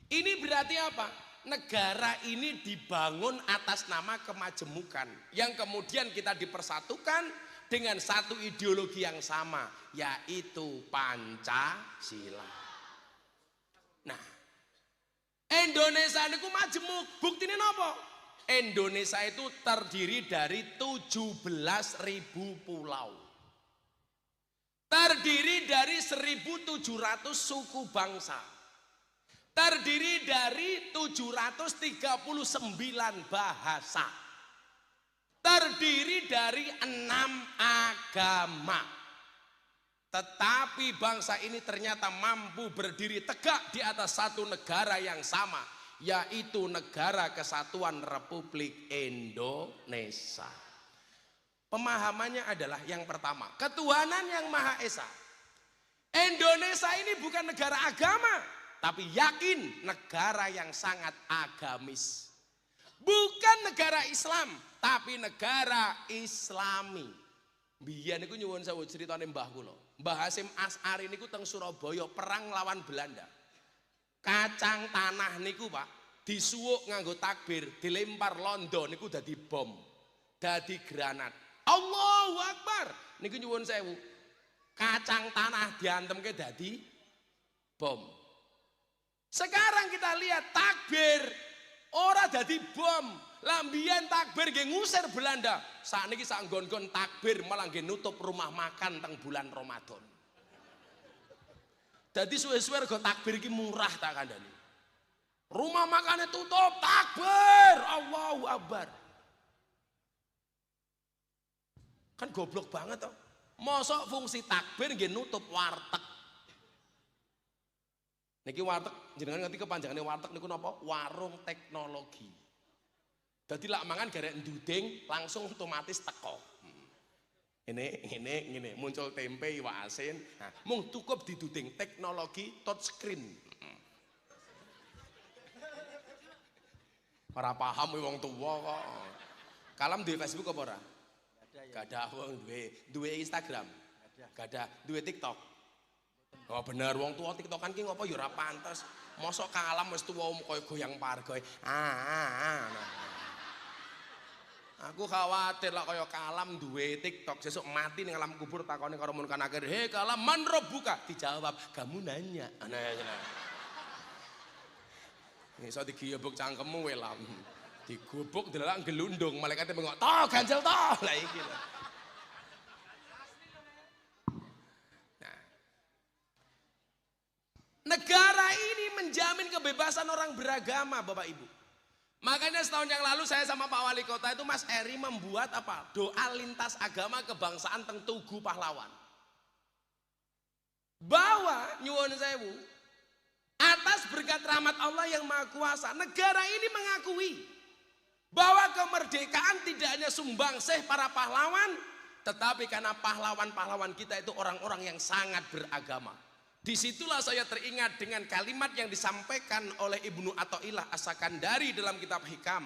[SPEAKER 1] Ini berarti apa? Negara ini dibangun atas nama kemajemukan yang kemudian kita dipersatukan dengan satu ideologi yang sama, yaitu Pancasila. Nah, Indonesia niku majemuk. Buktine napa? Indonesia itu terdiri dari 17.000 pulau. Terdiri dari 1.700 suku bangsa. Terdiri dari 739 bahasa. Terdiri dari 6 agama. Tetapi bangsa ini ternyata mampu berdiri tegak di atas satu negara yang sama, yaitu Negara Kesatuan Republik Indonesia. Pemahamannya adalah yang pertama, ketuhanan yang Maha Esa. Indonesia ini bukan negara agama, tapi yakin negara yang sangat agamis. Bukan negara Islam, tapi negara Islami. Biyen niku nyuwun sewu critane mbah kula. Mbah Hasyim Asy'ari niku teng Surabaya perang lawan Belanda. Kacang tanah niku Pak disuwuk nganggo takbir, dilempar londo niku dadi bom, dadi granat. Allahu Akbar. Niku nyuwun sewu. Kacang tanah diantemke dadi bom. Sekarang kita lihat takbir ora dadi bom. Lambian takbir nggih ngusir Belanda. Sakniki sak nggon-nggon takbir malah nggih nutup rumah makan teng bulan Ramadan. Dadi suwe-suwe rego takbir iki murah tak kandhani. Rumah makannya tutup, takbir, Allahu Akbar. Kan goblok banget toh. Mosok fungsi takbir nggih nutup warteg. Niki warteg jenengan ngerti kepanjangannya warteg niku napa? Warung teknologi. Jadi lak mangan garek nduding langsung otomatis teko. Ini muncul tempe iwak asin. Nah, mung cukup diduding teknologi touchscreen. Ora paham wong tuwa kok. Kalam duwe Facebook apa ora? Gak ada wong duwe Instagram. Gak ada duwe TikTok. Oh bener wong tuwa TikTokan ki ngopo ya ora pantes. Mosok kalam wis tuwa koyo goyang pargoe. Nah. Aku khawatir lah kaya kalam duwe TikTok sesuk mati ning alam kubur takone karo munkan akhir, "Hei kalam, man rabbuka?" Dijawab, "Kamu nanya." Nah. Iso digiyebuk cangkemmu welam. Digubuk delok gelundung, malaikate bengok, "Toh, ganjel toh." Lah iki lho. Nah. Negara ini menjamin kebebasan orang beragama, Bapak Ibu. Makanya setahun yang lalu saya sama Pak Wali Kota itu Mas Eri membuat apa? Doa lintas agama kebangsaan teng Tugu Pahlawan. Bahwa nyuwun sewu atas berkat rahmat Allah yang Maha Kuasa, negara ini mengakui bahwa kemerdekaan tidak hanya sumbangsih para pahlawan, tetapi karena pahlawan-pahlawan kita itu orang-orang yang sangat beragama. Disitulah saya teringat dengan kalimat yang disampaikan oleh Ibnu Athaillah As-Sakandari dalam kitab Hikam.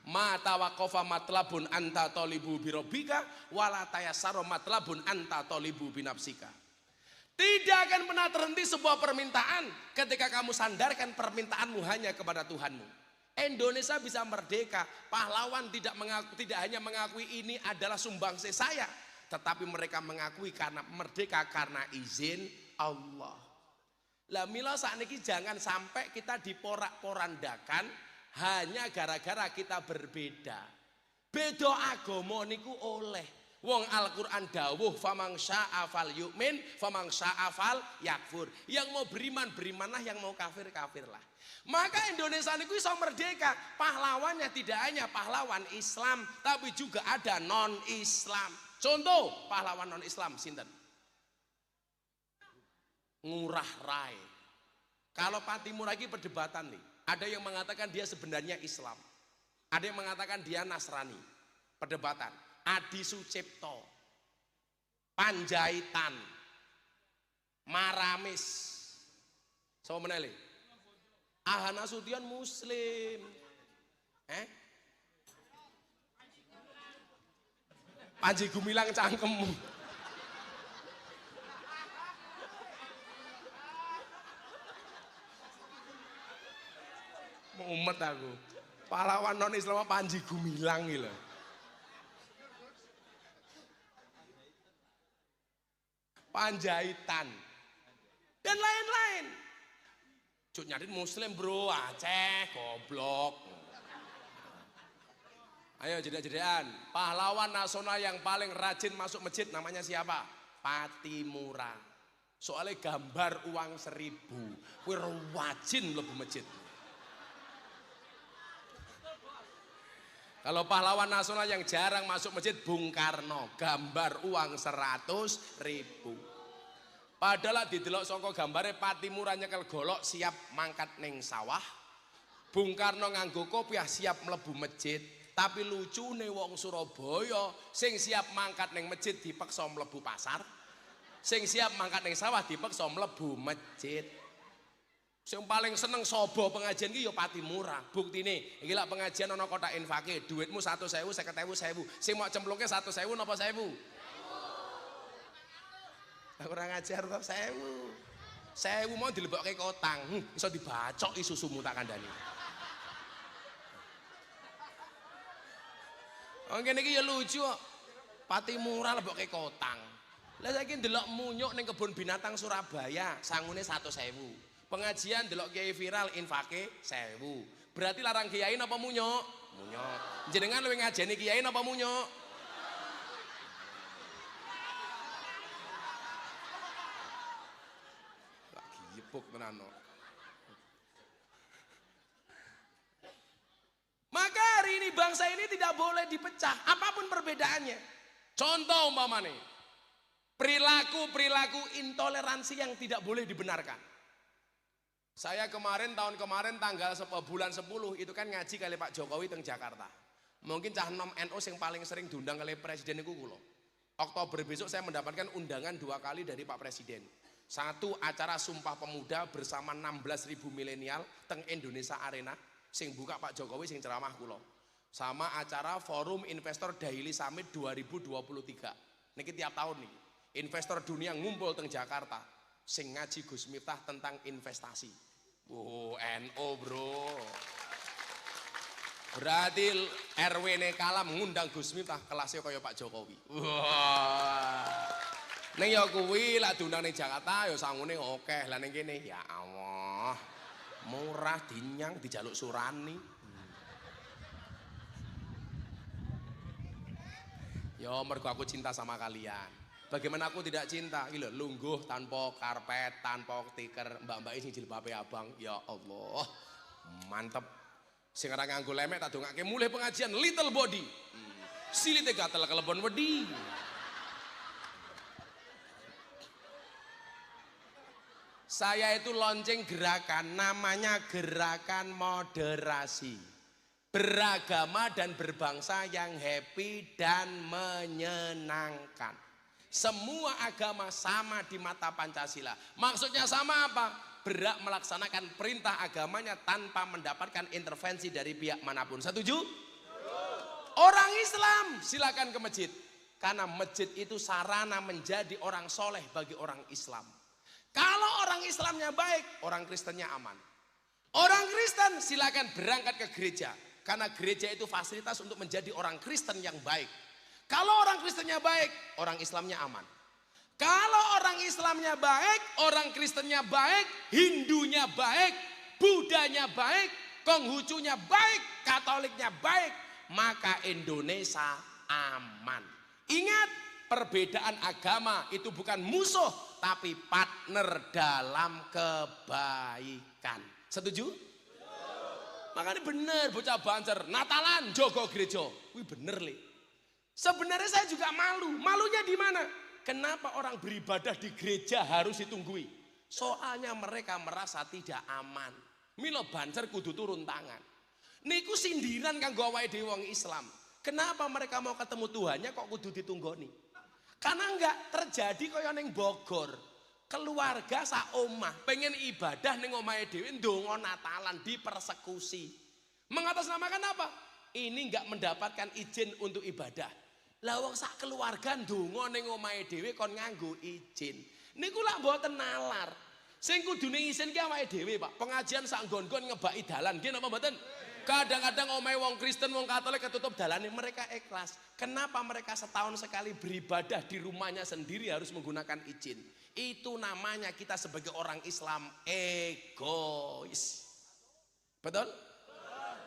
[SPEAKER 1] Ma tawaqafa matlabun anta tolibu birobika wala tayassara matlabun anta tolibu binafsika. Tidak akan pernah terhenti sebuah permintaan ketika kamu sandarkan permintaanmu hanya kepada Tuhanmu. Indonesia bisa merdeka, pahlawan tidak hanya mengakui ini adalah sumbangsih saya, tetapi mereka mengakui karena merdeka karena izin Allah. Lah mila sakniki jangan sampai kita diporak-porandakan hanya gara-gara kita berbeda. Beda agama niku oleh, Wong Al-Quran dawuh famang sya'afal yu'min, famang sya'afal yakfur. Yang mau beriman, berimanlah, yang mau kafir, kafirlah. Maka Indonesia ini iso merdeka. Pahlawannya tidak hanya pahlawan Islam, tapi juga ada non-Islam. Contoh pahlawan non-Islam, sinten? Ngurah Rai. Kalau Patimura lagi perdebatan nih. Ada yang mengatakan dia sebenarnya Islam. Ada yang mengatakan dia Nasrani. Perdebatan. Adi Sucipto, Panjaitan, Maramis, sama menele, Ahana Sution Muslim, Panji Gumilang cangkemmu, mumet aku, pahlawan non Islam Panji Gumilang gitu. Panjaitan dan lain-lain. Cuk nyari Muslim bro, Aceh, goblok. Ayo jeda-jedaan. Pahlawan nasional yang paling rajin masuk masjid namanya siapa? Patimura. Soalnya gambar uang 1000. Kuwi wajin mlebu masjid. Kalau pahlawan nasional yang jarang masuk masjid, Bung Karno, gambar uang 100.000. Padahal didelok saka gambare Patimura nyekel golok siap mangkat ning sawah. Bung Karno nganggo kopiah siap mlebu masjid. Tapi lucune wong Surabaya sing siap mangkat ning masjid dipeksa mlebu pasar. Sing siap mangkat ning sawah dipeksa mlebu masjid. Sing paling seneng sobo pengajian ki ya Patimura. Buktine iki lak pengajian ana kotak infake, duitmu 100.000, 50.000, 1.000. Sing mau cemplungke 100.000 napa 1.000? 1.000. Kurang ajar to 1.000. 1.000 mau dilebokke kotang. Iso dibacoki susumu tak kandhani. Wong kene iki ya lucu kok. Patimura lebokke kotang. Lah saiki ndelok munyuk ning kebun binatang Surabaya, sangune 100.000. Pengajian delok kiai viral infake 1.000. Berarti larang kiai napa munyuk? Munyuk. Jenengan luwih ngajeni kiai napa munyuk? Lagi yepuk tenan no. Maka hari ini bangsa ini tidak boleh dipecah apapun perbedaannya. Contoh umpamane perilaku intoleransi yang tidak boleh dibenarkan. Saya tahun kemarin tanggal bulan 10 itu kan ngaji kali Pak Jokowi teng Jakarta. Mungkin cah nom NU yang paling sering diundang kali presiden itu kulo. Oktober besok saya mendapatkan undangan 2 kali dari Pak Presiden. Satu acara Sumpah Pemuda bersama 16.000 milenial teng Indonesia Arena sing buka Pak Jokowi sing ceramah kulo. Sama acara Forum Investor Daily Summit 2023. Niki tiap tahun nih. Investor dunia ngumpul teng Jakarta. Sing ngaji Gus Miftah tentang investasi. Oh, NO bro. Berarti RW kalah mengundang Gus Miftah kelasnya kaya Pak Jokowi. Wah. Ning ya kuwi lak diundang ning Jakarta ya sangune akeh. Lah ning kene ya Allah. Murah dinyang dijaluk surani. Ya mergo aku cinta sama kalian. Bagaimana aku tidak cinta? Gila, lungguh tanpa karpet, tanpa stiker, mbak-mbak ini jilbabe abang. Ya Allah, mantep. Sing ora nganggo lemek tak dongake mulai pengajian little body. Silite gatel kelebon wedi. Saya itu launching gerakan namanya gerakan moderasi. Beragama dan berbangsa yang happy dan menyenangkan. Semua agama sama di mata Pancasila. Maksudnya sama apa? Berhak melaksanakan perintah agamanya tanpa mendapatkan intervensi dari pihak manapun. Setuju? Orang Islam silakan ke masjid. Karena masjid itu sarana menjadi orang soleh bagi orang Islam. Kalau orang Islamnya baik, orang Kristennya aman. Orang Kristen silakan berangkat ke gereja. Karena gereja itu fasilitas untuk menjadi orang Kristen yang baik. Kalau orang Kristennya baik, orang Islamnya aman. Kalau orang Islamnya baik, orang Kristennya baik, Hindunya baik, Budanya baik, Konghucunya baik, Katoliknya baik, maka Indonesia aman. Ingat, perbedaan agama itu bukan musuh, tapi partner dalam kebaikan. Setuju? Makanya bener bocah Banser, Natalan jogo gereja. Wih bener le. Sebenarnya saya juga malu. Malunya di mana? Kenapa orang beribadah di gereja harus ditunggui? Soalnya mereka merasa tidak aman. Milo Banser kudu turun tangan. Niku sindiran kanggo awake dhewe wong Islam. Kenapa mereka mau ketemu Tuhannya kok kudu ditunggoni? Karena enggak terjadi kaya ning Bogor. Keluarga sak omah pengen ibadah ning omahe dhewe ndonga Natalan dipersekusi. Mengatasnamakan apa? Ini enggak mendapatkan izin untuk ibadah. Lah wong sak keluarga ndonga ning omahe dhewe kon nganggo izin. Niku lak mboten nalar. Sing kudune izin ki awake dhewe, Pak. Pengajian sak nggon-nggon ngebaki dalan, nggih napa mboten? Kadang-kadang omahe wong Kristen, wong Katolik ketutup dalane, mereka ikhlas. Kenapa mereka setahun sekali beribadah di rumahnya sendiri harus menggunakan izin? Itu namanya kita sebagai orang Islam egois. Betul?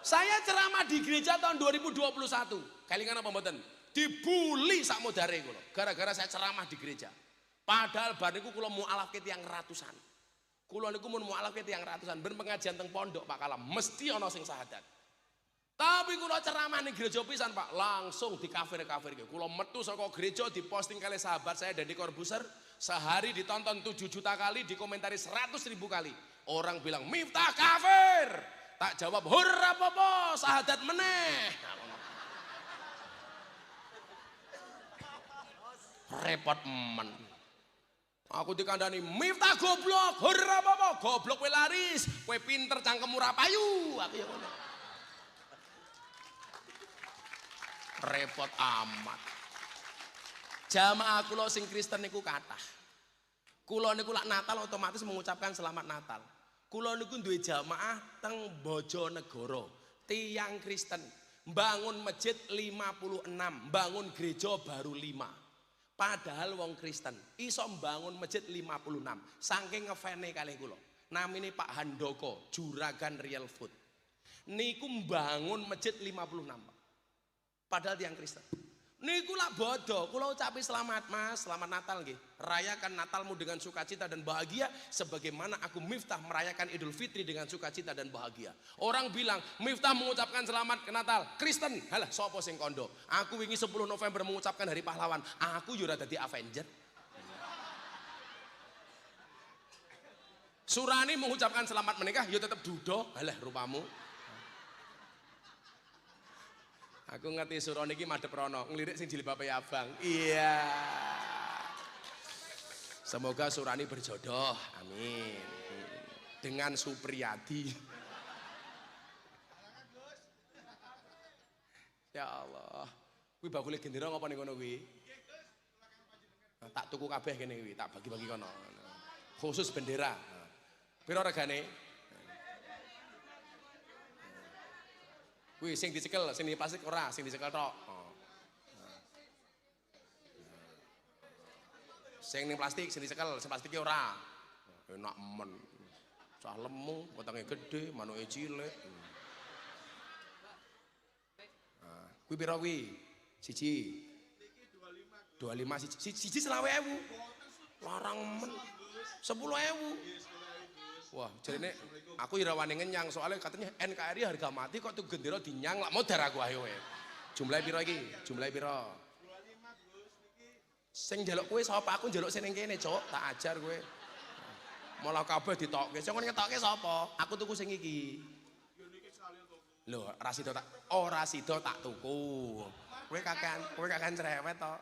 [SPEAKER 1] Saya ceramah di gereja tahun 2021. Kelingan apa mboten? Dibully sak modare kula. Gara-gara saya ceramah di gereja. Padahal bar niku kula mualaf ke tiyang ratusan. Kula niku mun mualaf ke tiyang ratusan, ben pengajian teng pondok Pak Kalam mesti ana sing syahadat. Tapi kula ceramah ning gereja pisan Pak, langsung di kafir-kafirke. Kula metu saka gereja diposting kali sahabat saya Deddy Corbuzier, sehari ditonton 7 juta kali, dikomentari 100.000 kali. Orang bilang Miftah kafir. Tak jawab hurra popo, syahadat meneh. Repot men. Aku dikandani Miftah goblok, hurra popo, goblok kowe laris, kowe pinter cangkemmu ra payu. Aku ya ngono. Repot amat. Jamaah kula sing Kristen niku kathah. Kula niku lak Natal otomatis mengucapkan selamat Natal. Kula niku duwe jamaah teng Bojonegoro, tiyang Kristen. Bangun masjid 56, bangun gereja baru 5. Padahal wong Kristen iso mbangun masjid 56. Saking ngefene kalih kula. Namine Pak Handoko, Juragan Real Food. Niku mbangun masjid 56, Pak. Padahal tiang Kristen. Niku lak bodoh. Kula ucapi selamat Mas, selamat Natal nggih. Rayakan Natalmu dengan sukacita dan bahagia sebagaimana aku Miftah merayakan Idul Fitri dengan sukacita dan bahagia. Orang bilang Miftah mengucapkan selamat ke Natal, Kristen. Halah sapa sing kondo? Aku wingi 10 November mengucapkan Hari Pahlawan. Aku yo ora dadi Avenger. Surani mengucapkan selamat menikah yo tetep dudo. Halah rupamu. Aku ngerti surone iki madhep rono, ngelirik sing jilbabe abang. Iya. Semoga Surani berjodoh. Amin. Dengan Supriyadi. Ya Allah. Kuwi bakule gendera ngapa ning kono kuwi? Tak tuku kabeh kene kuwi, tak bagi-bagi kono. Khusus bendera. Piro regane? Wih, sing dicekel, sing di plastik ora, sing dicekel tok. Oh. Sing ning plastik, sing dicekel, sing plastiknya ora. Enak men. Cah lemu, wetenge gede, manuke cilik. Nah, kuwi pira kuwi? Siji. 25 siji 20.000. Larang men. 10.000. Wah, jarine aku ora wani ngenyang soalnya katanya NKRI harga mati kok tuh gendera dinyang lak modar aku ayo kowe. Jumlahe pira iki? Jumlahe pira? 25 Gus niki. Sing njaluk kowe sapa? Aku njaluk sing ning kene, Cuk. Tak ajar kowe. Malah kabeh ditokke. Sing ngetokke sapa? Aku tuku sing iki. Yo niki sekali tuku. Lho, ora sida tak tuku. Kowe kakean cerewet to.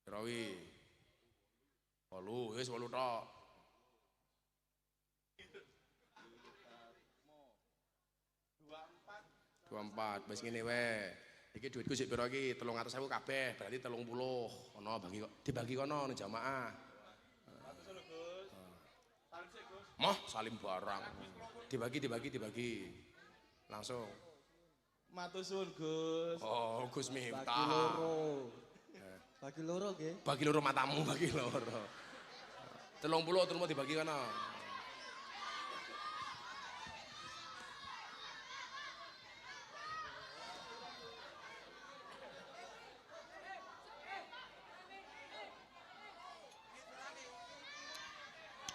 [SPEAKER 1] Pira wi? 8, wis 8 tok. 24, wis ngene wae. Iki duitku sik pira iki? 300.000 kabeh, berarti 30. Ono bagi kok dibagi kono ning jamaah. 100 lho, Gus. Salim sik, Gus. Moh, salim barang. Dibagi. Langsung.
[SPEAKER 4] Matur suwun Gus.
[SPEAKER 1] Oh, Gus Miftah.
[SPEAKER 4] Bagi loro. Bagi loro nggih.
[SPEAKER 1] Bagi loro matamu, bagi loro. 30 terus dibagi kono.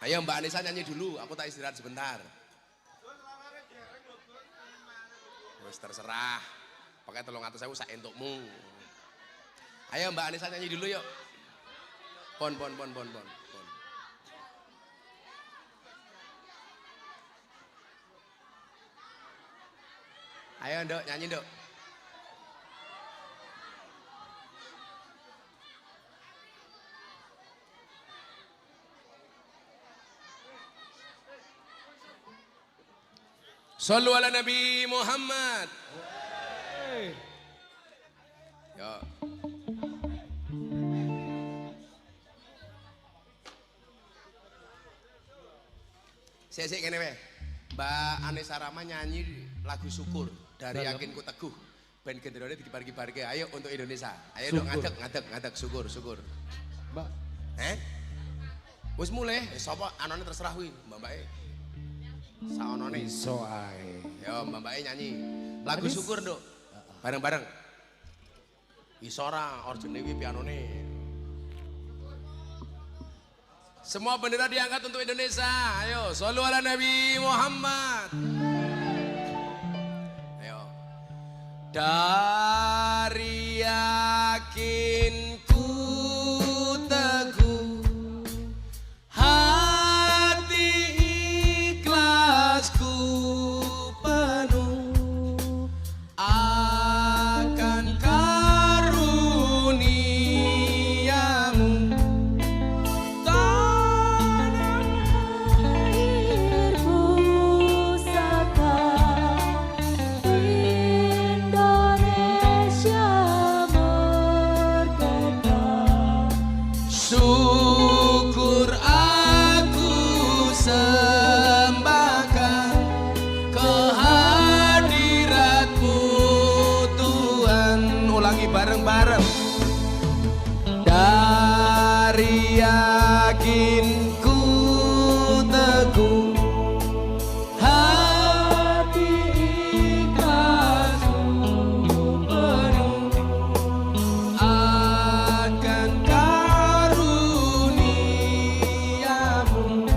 [SPEAKER 1] Ayo Mbak Anissa nyanyi dulu, aku tak istirahat sebentar. Wes terserah. Pakai 300.000 sak entukmu. Ayo Mbak Anissa nyanyi dulu yuk. Pon. Ayo Nduk, nyanyi Nduk. Shallu ala Nabi Muhammad. Yo. Sik kene wae. Mbak Anissa Rama nyanyi lagu syukur dari Yakinku Teguh. Ben genderone dikibar-kibarke. Ayo untuk Indonesia. Ayo dong ngadeg syukur.
[SPEAKER 4] Mbak.
[SPEAKER 1] Wis mulai, sapa anone terserah kuwi, Mbak-mbake. Saonone
[SPEAKER 4] Iso ae.
[SPEAKER 1] yo Mbak nyanyi lagu syukur Nduk bareng-bareng iso ora orjene kuwi pianone semua bendera diangkat untuk Indonesia ayo shollu ala Nabi Muhammad ayo dari yakinku teguh ikhlasku penuh akan karuniamu tanah
[SPEAKER 6] airku Saka Indonesia merdeka
[SPEAKER 1] syukur aku sembahkan kehadiratmu Tuhan ulangi bareng-bareng dari yakinku teguh hati ikhlasku penuh akan karuniamu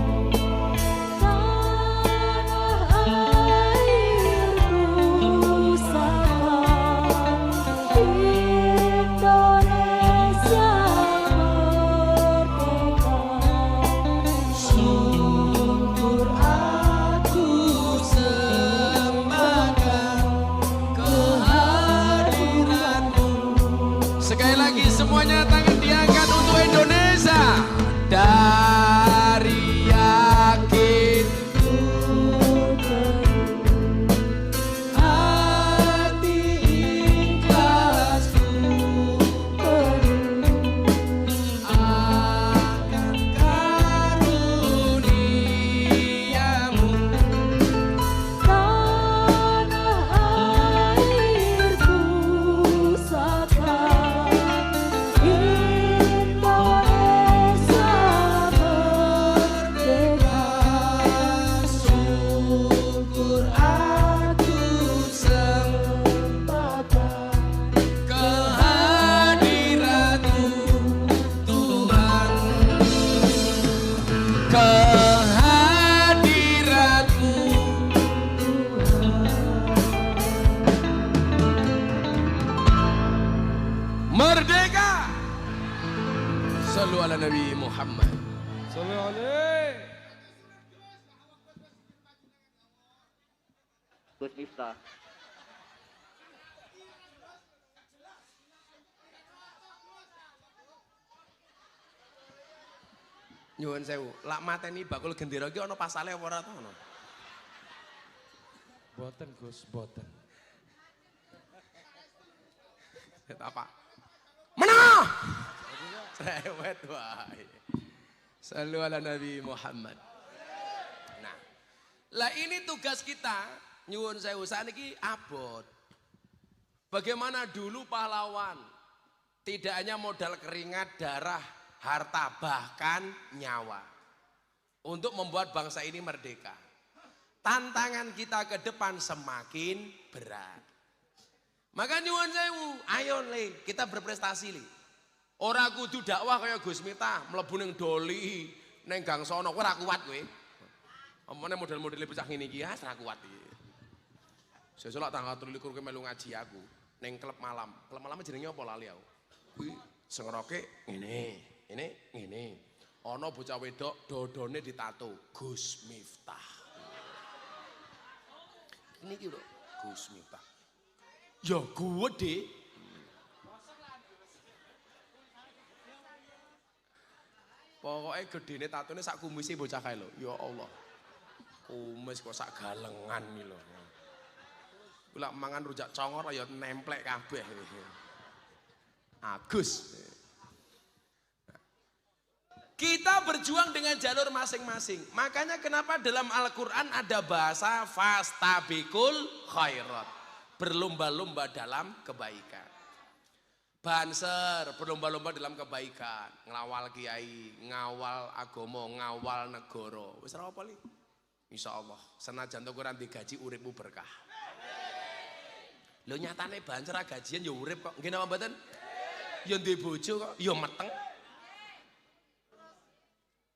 [SPEAKER 6] tanah airku Saka Indonesia merdeka
[SPEAKER 1] syukur aku sembahkan kehadiratmu sekali lagi semuanya tangan diangkat untuk Indonesia dari yakinku hati ikhlasku penuh akan karuniamu
[SPEAKER 6] tanah airku Saka Indonesia merdeka
[SPEAKER 1] syukur aku sembahkan kehadiratmu Tuhan kehadiratmu merdeka Shallu ala Nabi Muhammad
[SPEAKER 4] Sallallahu alaihi.
[SPEAKER 5] Gus Miftah.
[SPEAKER 1] nyuwun sewu lak mateni bakul gendera iki ana pasale apa ora to ono
[SPEAKER 4] Boten Gus, boten.
[SPEAKER 1] apa menang cerewet wae Sallu ala Nabi Muhammad. Nah, lah ini tugas kita nyuwun sewu saniki abot. Bagaimana dulu pahlawan tidak hanya modal keringat, darah, harta, bahkan nyawa untuk membuat bangsa ini merdeka. Tantangan kita ke depan semakin berat. Maka nyuwun sewu, ayo le kita berprestasi le. Ora kudu dakwah kaya Gus Miftah mlebu ning doli, Neng gang sono kowe ora kuat kowe. Omone model-model bocah ngene iki ya ora kuat iki. Sesuk lak tanggal 23 kowe melu ngaji aku ning klub malam. Klub malam jenenge apa lali aku. Kuwi sengroke ngene. Ana bocah wedok dodone ditato Gus Miftah. Ini iki lho Gus Miftah. Ya gede. Pokoknya gedene tatone sak kumisi bocah kae lho. Ya Allah. Kumis kok sak galengan iki lho. Kula mangan rujak congor ya nemplek kabeh. Agus. Kita berjuang dengan jalur masing-masing. Makanya kenapa dalam Al-Qur'an ada bahasa fastabikul khairat. Berlomba-lomba dalam kebaikan. Banser berlomba-lomba dalam kebaikan, ngawal kiai, ngawal agama, ngawal negara. Wis ora apa li? Insyaallah, senajan to ora digaji uripmu berkah. Lho nyatane banser gajian ya urip kok. Nggih napa mboten? Ya ndek bojo kok, ya meteng.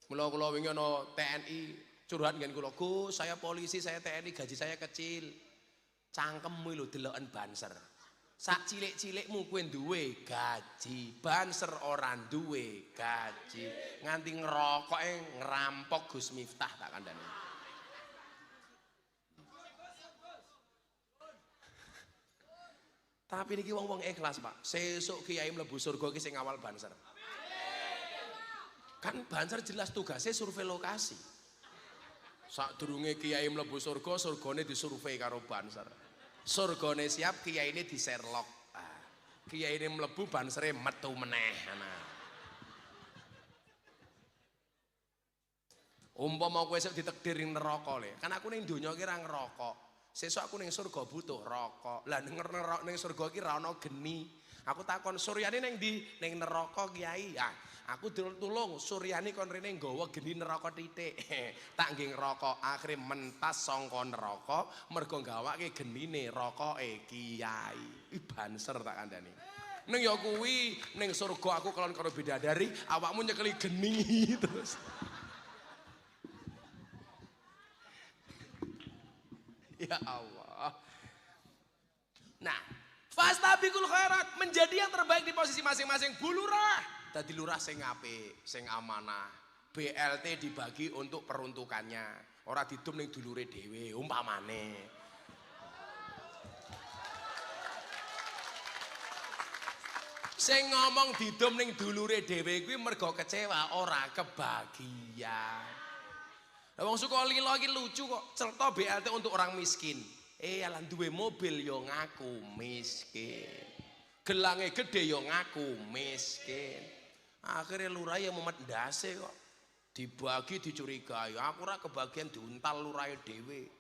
[SPEAKER 1] Mula wingi ana TNI curhat ngen kula, "Gus, saya polisi, saya TNI, gaji saya kecil." Cangkemmu lho deloken banser. Sak cilik-cilikmu kowe duwe gaji, banser ora duwe gaji. Nganti ngerokoke ngerampok Gus Miftah tak kandhani. Tapi niki wong-wong ikhlas, Pak. Sesuk kiai mlebu surga iki sing ngawal banser. Kan banser jelas tugasnya survei lokasi. Sadurunge kiai mlebu surga, surgane disurvei karo banser. Surgane siap, kiyaine di Sherlock. Kiyaine mlebu bansere metu meneh. Umpama kowe esuk ditakdir ning neraka le. Kan aku ning donya iki ra ngerokok. Sesuk aku ning surga butuh rokok. Lah ning surga iki ra ono geni. Aku takon Suryani ning ndi? Ning neraka Kiai. Aku tulung Suryani kon rene nggawa geni neraka titik. Tak nggih ngerokok, akhire mentas sangka neraka mergo gawake genine rokoke Kiai. Banser tak kandhani. Ning ya kuwi ning surga aku kelon karo bidadari, awakmu nyekeli geni terus. Ya Allah. Nah, fastabikul khairat, menjadi yang terbaik di posisi masing-masing. Bu Lurah dadi lurah sing apik, sing amanah. BLT dibagi untuk peruntukannya. Ora didum ning dulure dhewe, umpamane. Sing ngomong didum ning dulure dhewe kuwi mergo kecewa, ora kebagian. Lah wong Sukolilo iki lucu kok, celto BLT untuk orang miskin. Alah duwe mobil yo ngaku miskin. Gelange gede yo ngaku miskin. Akhirnya lurah yang memet ndase kok. Dibagi dicurigai, aku ora kebagian diuntal lurahe dhewe.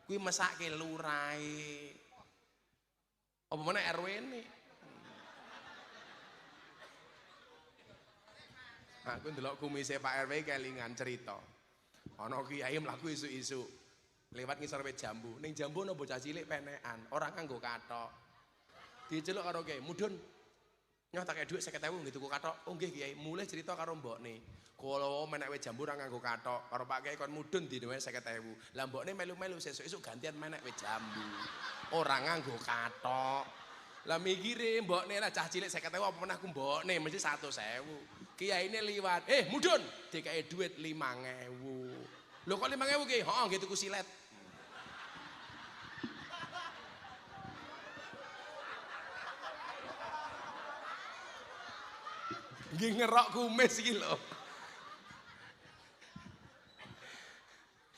[SPEAKER 1] Kuwi mesake lurahe. Apa meneh RW-ne. Aku ndelok kumise Pak RW kelingan cerita. Ana kiai mlaku isuk-isuk. Lewat ngisor wit jambu. Ning jambu ana bocah cilik penekan, ora kanggo kathok. Diceluk karo kiai, "Mudun, nyoh tak kei dhuwit 50.000 nggih tuku kathok." "Oh nggih Kiai." Mulih cerita karo mbokne. "Kula menek wit jambu ora nganggo kathok, karo Pak Kiai kon mudun dine 50.000." Lah mbokne melu-melu sesuk-esuk gantian menek wit jambu. Ora nganggo kathok. Lah mikire mbokne lah cah cilik 50.000 apa meneh aku mbokne mesti 100.000. Kiyaine liwat, "Mudun," dikei dhuwit 5.000. "Lho kok 5.000 Ki?" "Heeh, nggih tuku silet." Nggih ngerok kumis iki lho.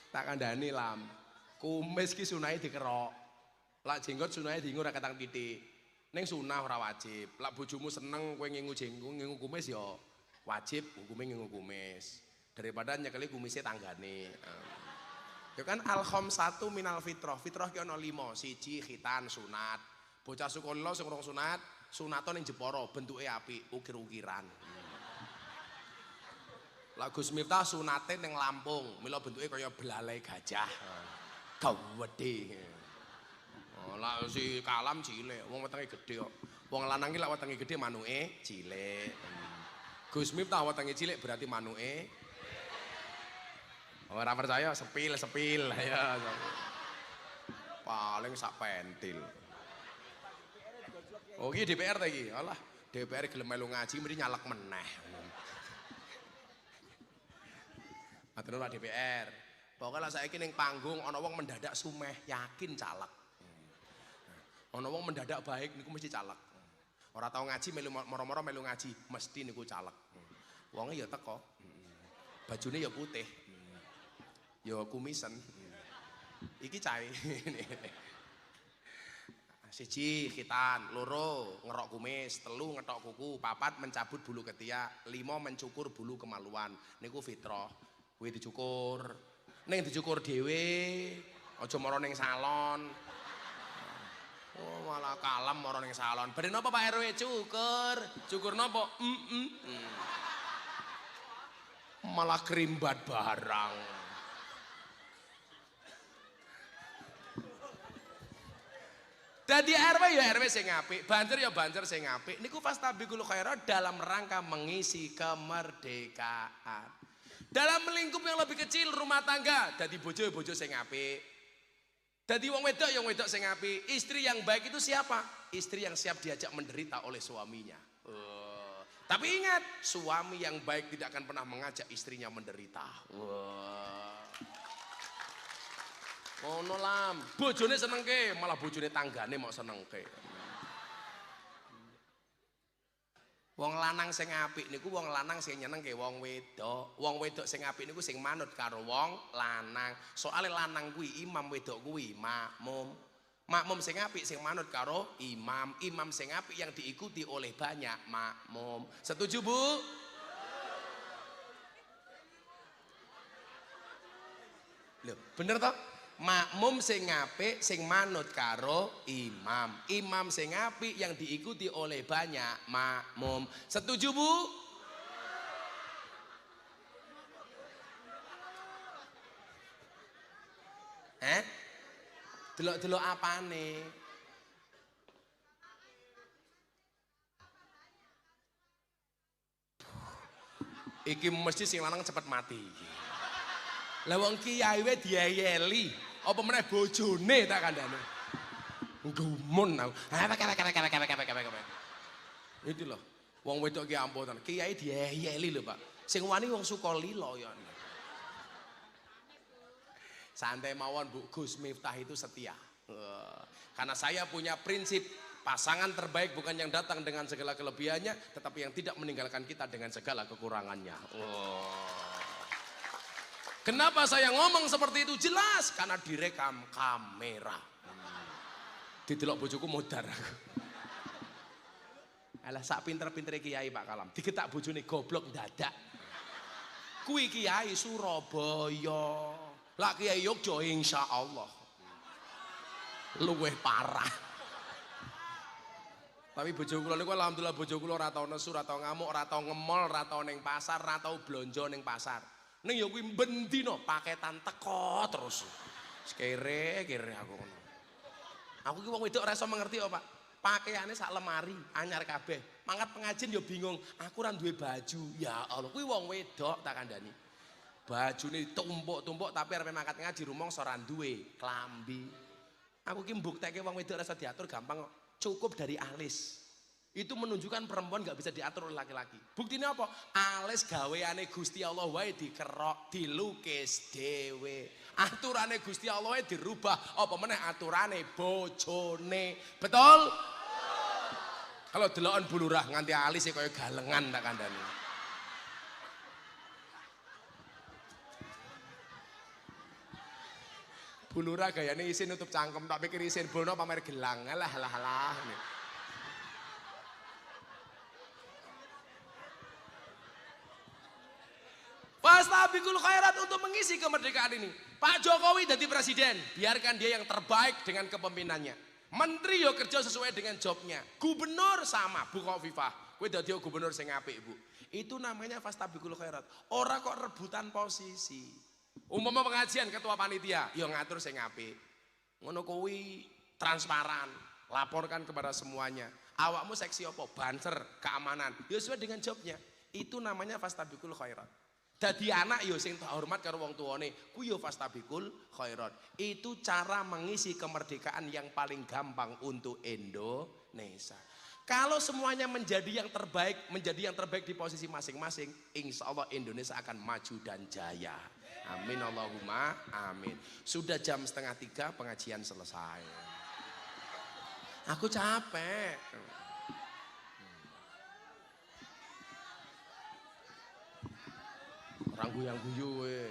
[SPEAKER 1] Tak kandhani lam. Kumis ki sunahe dikerok. Lak jenggot sunahe diingu ora katang titik. Ning sunah ora wajib. Lak bojomu seneng kowe ngingu jenggot, ngingu kumis ya wajib hukume ngingu kumis. Daripada nyekeli kumise tanggane. Ya kan al-khamsatu minal fitrah. Fitrah ki ana 5, 1 khitan sunat. Bocah Sukolilo sing urung sunat, sunato ning Jepara bentuke apik, ukir-ukiran. Lah Gus Miftah sunate ning Lampung, mila bentuke kaya belalai gajah. Gawedhe. Oh, lah si Kalam cilik, wong wetenge gedhe kok. Wong lanang ki lak wetenge gedhe manuke cilik. Gus Miftah wetenge cilik berarti manuke. Ora percaya sepil ya. Paling sak pentil. Oh iki DPR ta iki. Alah, DPR gelem melu ngaji mesti nyalek meneh. Matur nuwun DPR. Pokoknya saiki ning panggung ana wong mendadak sumeh, yakin caleg. Ana wong mendadak baik niku mesti caleg. Ora tau ngaji melu moro-moro melu ngaji, mesti niku caleg. Wonge ya teko. Bajune ya putih. Ya kumisen. Iki cahe. Siji khitan, loro ngerok kumis, telu ngetok kuku, papat mencabut bulu ketiak, 5 mencukur bulu kemaluan. Niku fitrah. Kuwi dicukur. Ning dicukur dhewe, aja mara ning salon. Oh malah kalem mara ning salon. Beri napa Pak RW cukur? Cukur napa? Malah kerimbat barang. Dadi RW ya RW sing apik, banter ya banter sing apik. Niku fastabiqul khairat dalam rangka mengisi kemerdekaan. Dalam lingkup yang lebih kecil rumah tangga, dadi bojo ya bojo sing apik. Dadi wong wedok yang wedok sing apik. Istri yang baik itu siapa? Istri yang siap diajak menderita oleh suaminya. Tapi ingat, suami yang baik tidak akan pernah mengajak istrinya menderita. Ngono lam, bojone senengke, malah bojone tanggane mau senengke. Wong lanang sing apik niku wong lanang sing nyenengke wong wedok. Wong wedok sing apik niku sing manut karo wong lanang. Soale lanang kuwi imam, wedok kuwi makmum. Makmum sing apik sing manut karo imam. Imam sing apik yang diikuti oleh banyak makmum. Setuju, Bu? Loh, bener toh? Makmum sing apik sing manut karo imam. Imam sing apik yang diikuti oleh banyak makmum. Setuju, Bu? Delok-delok apane? Iki mesti sing lanang cepet mati. Lah wong kiai wae diayeli. Apa meneh bojone tak kandhane. Gumun aku. Itu loh. Wong wedok ki ampun, kiai diayeli lho, Pak. Sing wani wong Sukolilo ya. Santai mawon Bu, Gus Miftah itu setia. Karena saya punya prinsip pasangan terbaik bukan yang datang dengan segala kelebihannya, tetapi yang tidak meninggalkan kita dengan segala kekurangannya. Kenapa saya ngomong seperti itu? Jelas karena direkam kamera. Didelok bojoku modar. Alah sak pinter-pintere kiai Pak Kalam, digetak bojone goblok dadak. Kuwi kiai Surabaya. Lah kiai Yogyo insyaallah luweh parah. Tapi bojo kula niku alhamdulillah bojo kula ora tau nesu, ora tau ngamuk, ora tau ngemol, ora tau ning pasar, ora tau blonjo ning pasar. Ning ya kuwi bendino paketan teko terus. Kere aku ngono. Aku ki wong wedok ora iso mengerti kok, Pak. Pakaiane sak lemari anyar kabeh. Mangkat pengajian ya bingung, aku ora duwe baju. Ya Allah, kuwi wong wedok tak kandhani. Bajune tumpuk-tumpuk tapi arep mangkat ngaji rumangsa ora duwe klambi. Aku ki mbuktekke wong wedok ora iso diatur gampang kok. Cukup dari alis. Itu menunjukkan perempuan gak bisa diatur oleh laki-laki. Buktinya apa? Alis gaweane Gusti Allah wae dikerok, dilukis dhewe. Aturane Gusti Allah wae dirubah, apa meneh aturane bojone. Betul? Kalau deloken bulurah nganti alisé kaya galengan tak kandhani. Bulurah gayane isin nutup cangkem, tak pikir isin bono pamer gelang. Alah. Fastabiqul khairat untuk mengisi kemerdekaan ini. Pak Jokowi jadi presiden, biarkan dia yang terbaik dengan kepemimpinannya. Menteri yo kerja sesuai dengan jobnya. Gubernur sama, Bu Khofifah. Kowe dadi gubernur sing apik, Bu. Itu namanya fastabiqul khairat. Ora kok rebutan posisi. Umpama pengajian ketua panitia, yo ngatur sing apik. Ngono kuwi transparan, laporkan kepada semuanya. Awakmu seksi apa? Banser, keamanan. Ya sesuai dengan jobnya. Itu namanya fastabiqul khairat. Dadi anak yo sing hormat karo wong tuane, ku yo fastabiqul khairat. Itu cara mengisi kemerdekaan yang paling gampang untuk Indonesia. Kalau semuanya menjadi yang terbaik di posisi masing-masing, insya Allah Indonesia akan maju dan jaya. Amin Allahumma amin. Sudah jam 2:30 pengajian selesai. Aku capek. Orang guyang-guyu we.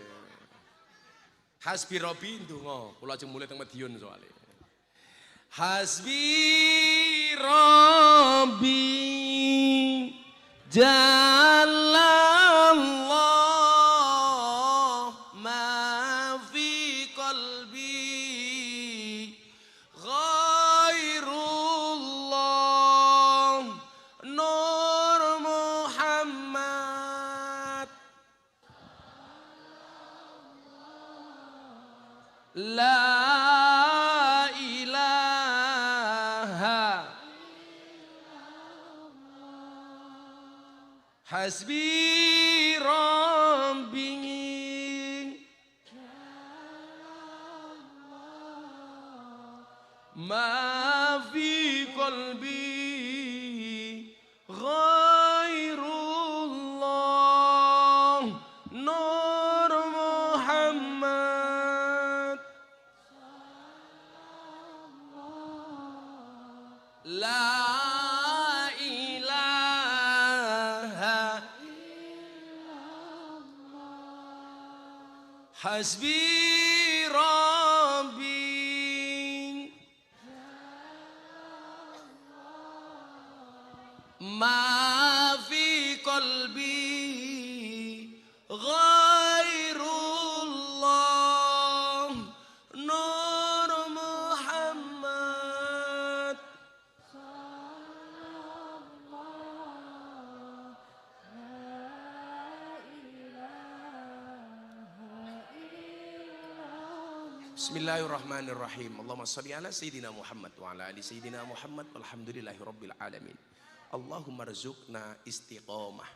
[SPEAKER 1] Hasbi Robi ndonga, kula ajeng mulih teng Madiun soalnya. Hasbi Rabbi Jalallah ma fi qalbi ghairullah Nur Muhammad La Hasbi Rabbi ma fi qalbi ghairullah Nur Muhammad La Hasbi Rabbi ma fi qalbi ghairullah Nur Muhammad Bismillahirrahmanirrahim. Allahumma shalli ala Sayyidina Muhammad wa ala ali Sayyidina Muhammad walhamdulillahi rabbil alamin. Allahumma rzuqna istiqamah.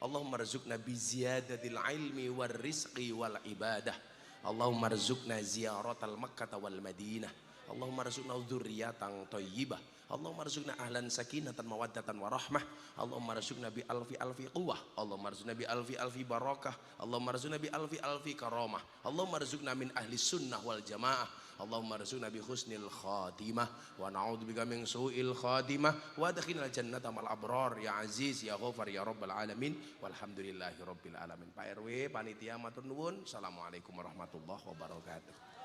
[SPEAKER 1] Allahumma rzuqna biziyadatil ilmi war rizqi wal ibadah. Allahumma rzuqna ziyaratal Makkah wal Madinah. Allahumma rzuqna dzurriyyatan thayyibah. Allahumma rzuqna ahlan sakinatan mawaddatan warahmah. Allahumma rzuqna bi alfi alfi quwwah. Allahumma rzuqna bi alfi alfi barakah. Allahumma rzuqna bi alfi alfi karamah. Allahumma rzuqna min ahli sunnah wal jamaah. Allahumma rzuqna bi husnil khatimah wa na'udzubika min su'il khatimah wa adkhilnal jannata mal abrar ya aziz ya ghafar ya rabbal alamin walhamdulillahi rabbil alamin. Pak RW panitia matur nuwun. Assalamualaikum warahmatullahi wabarakatuh.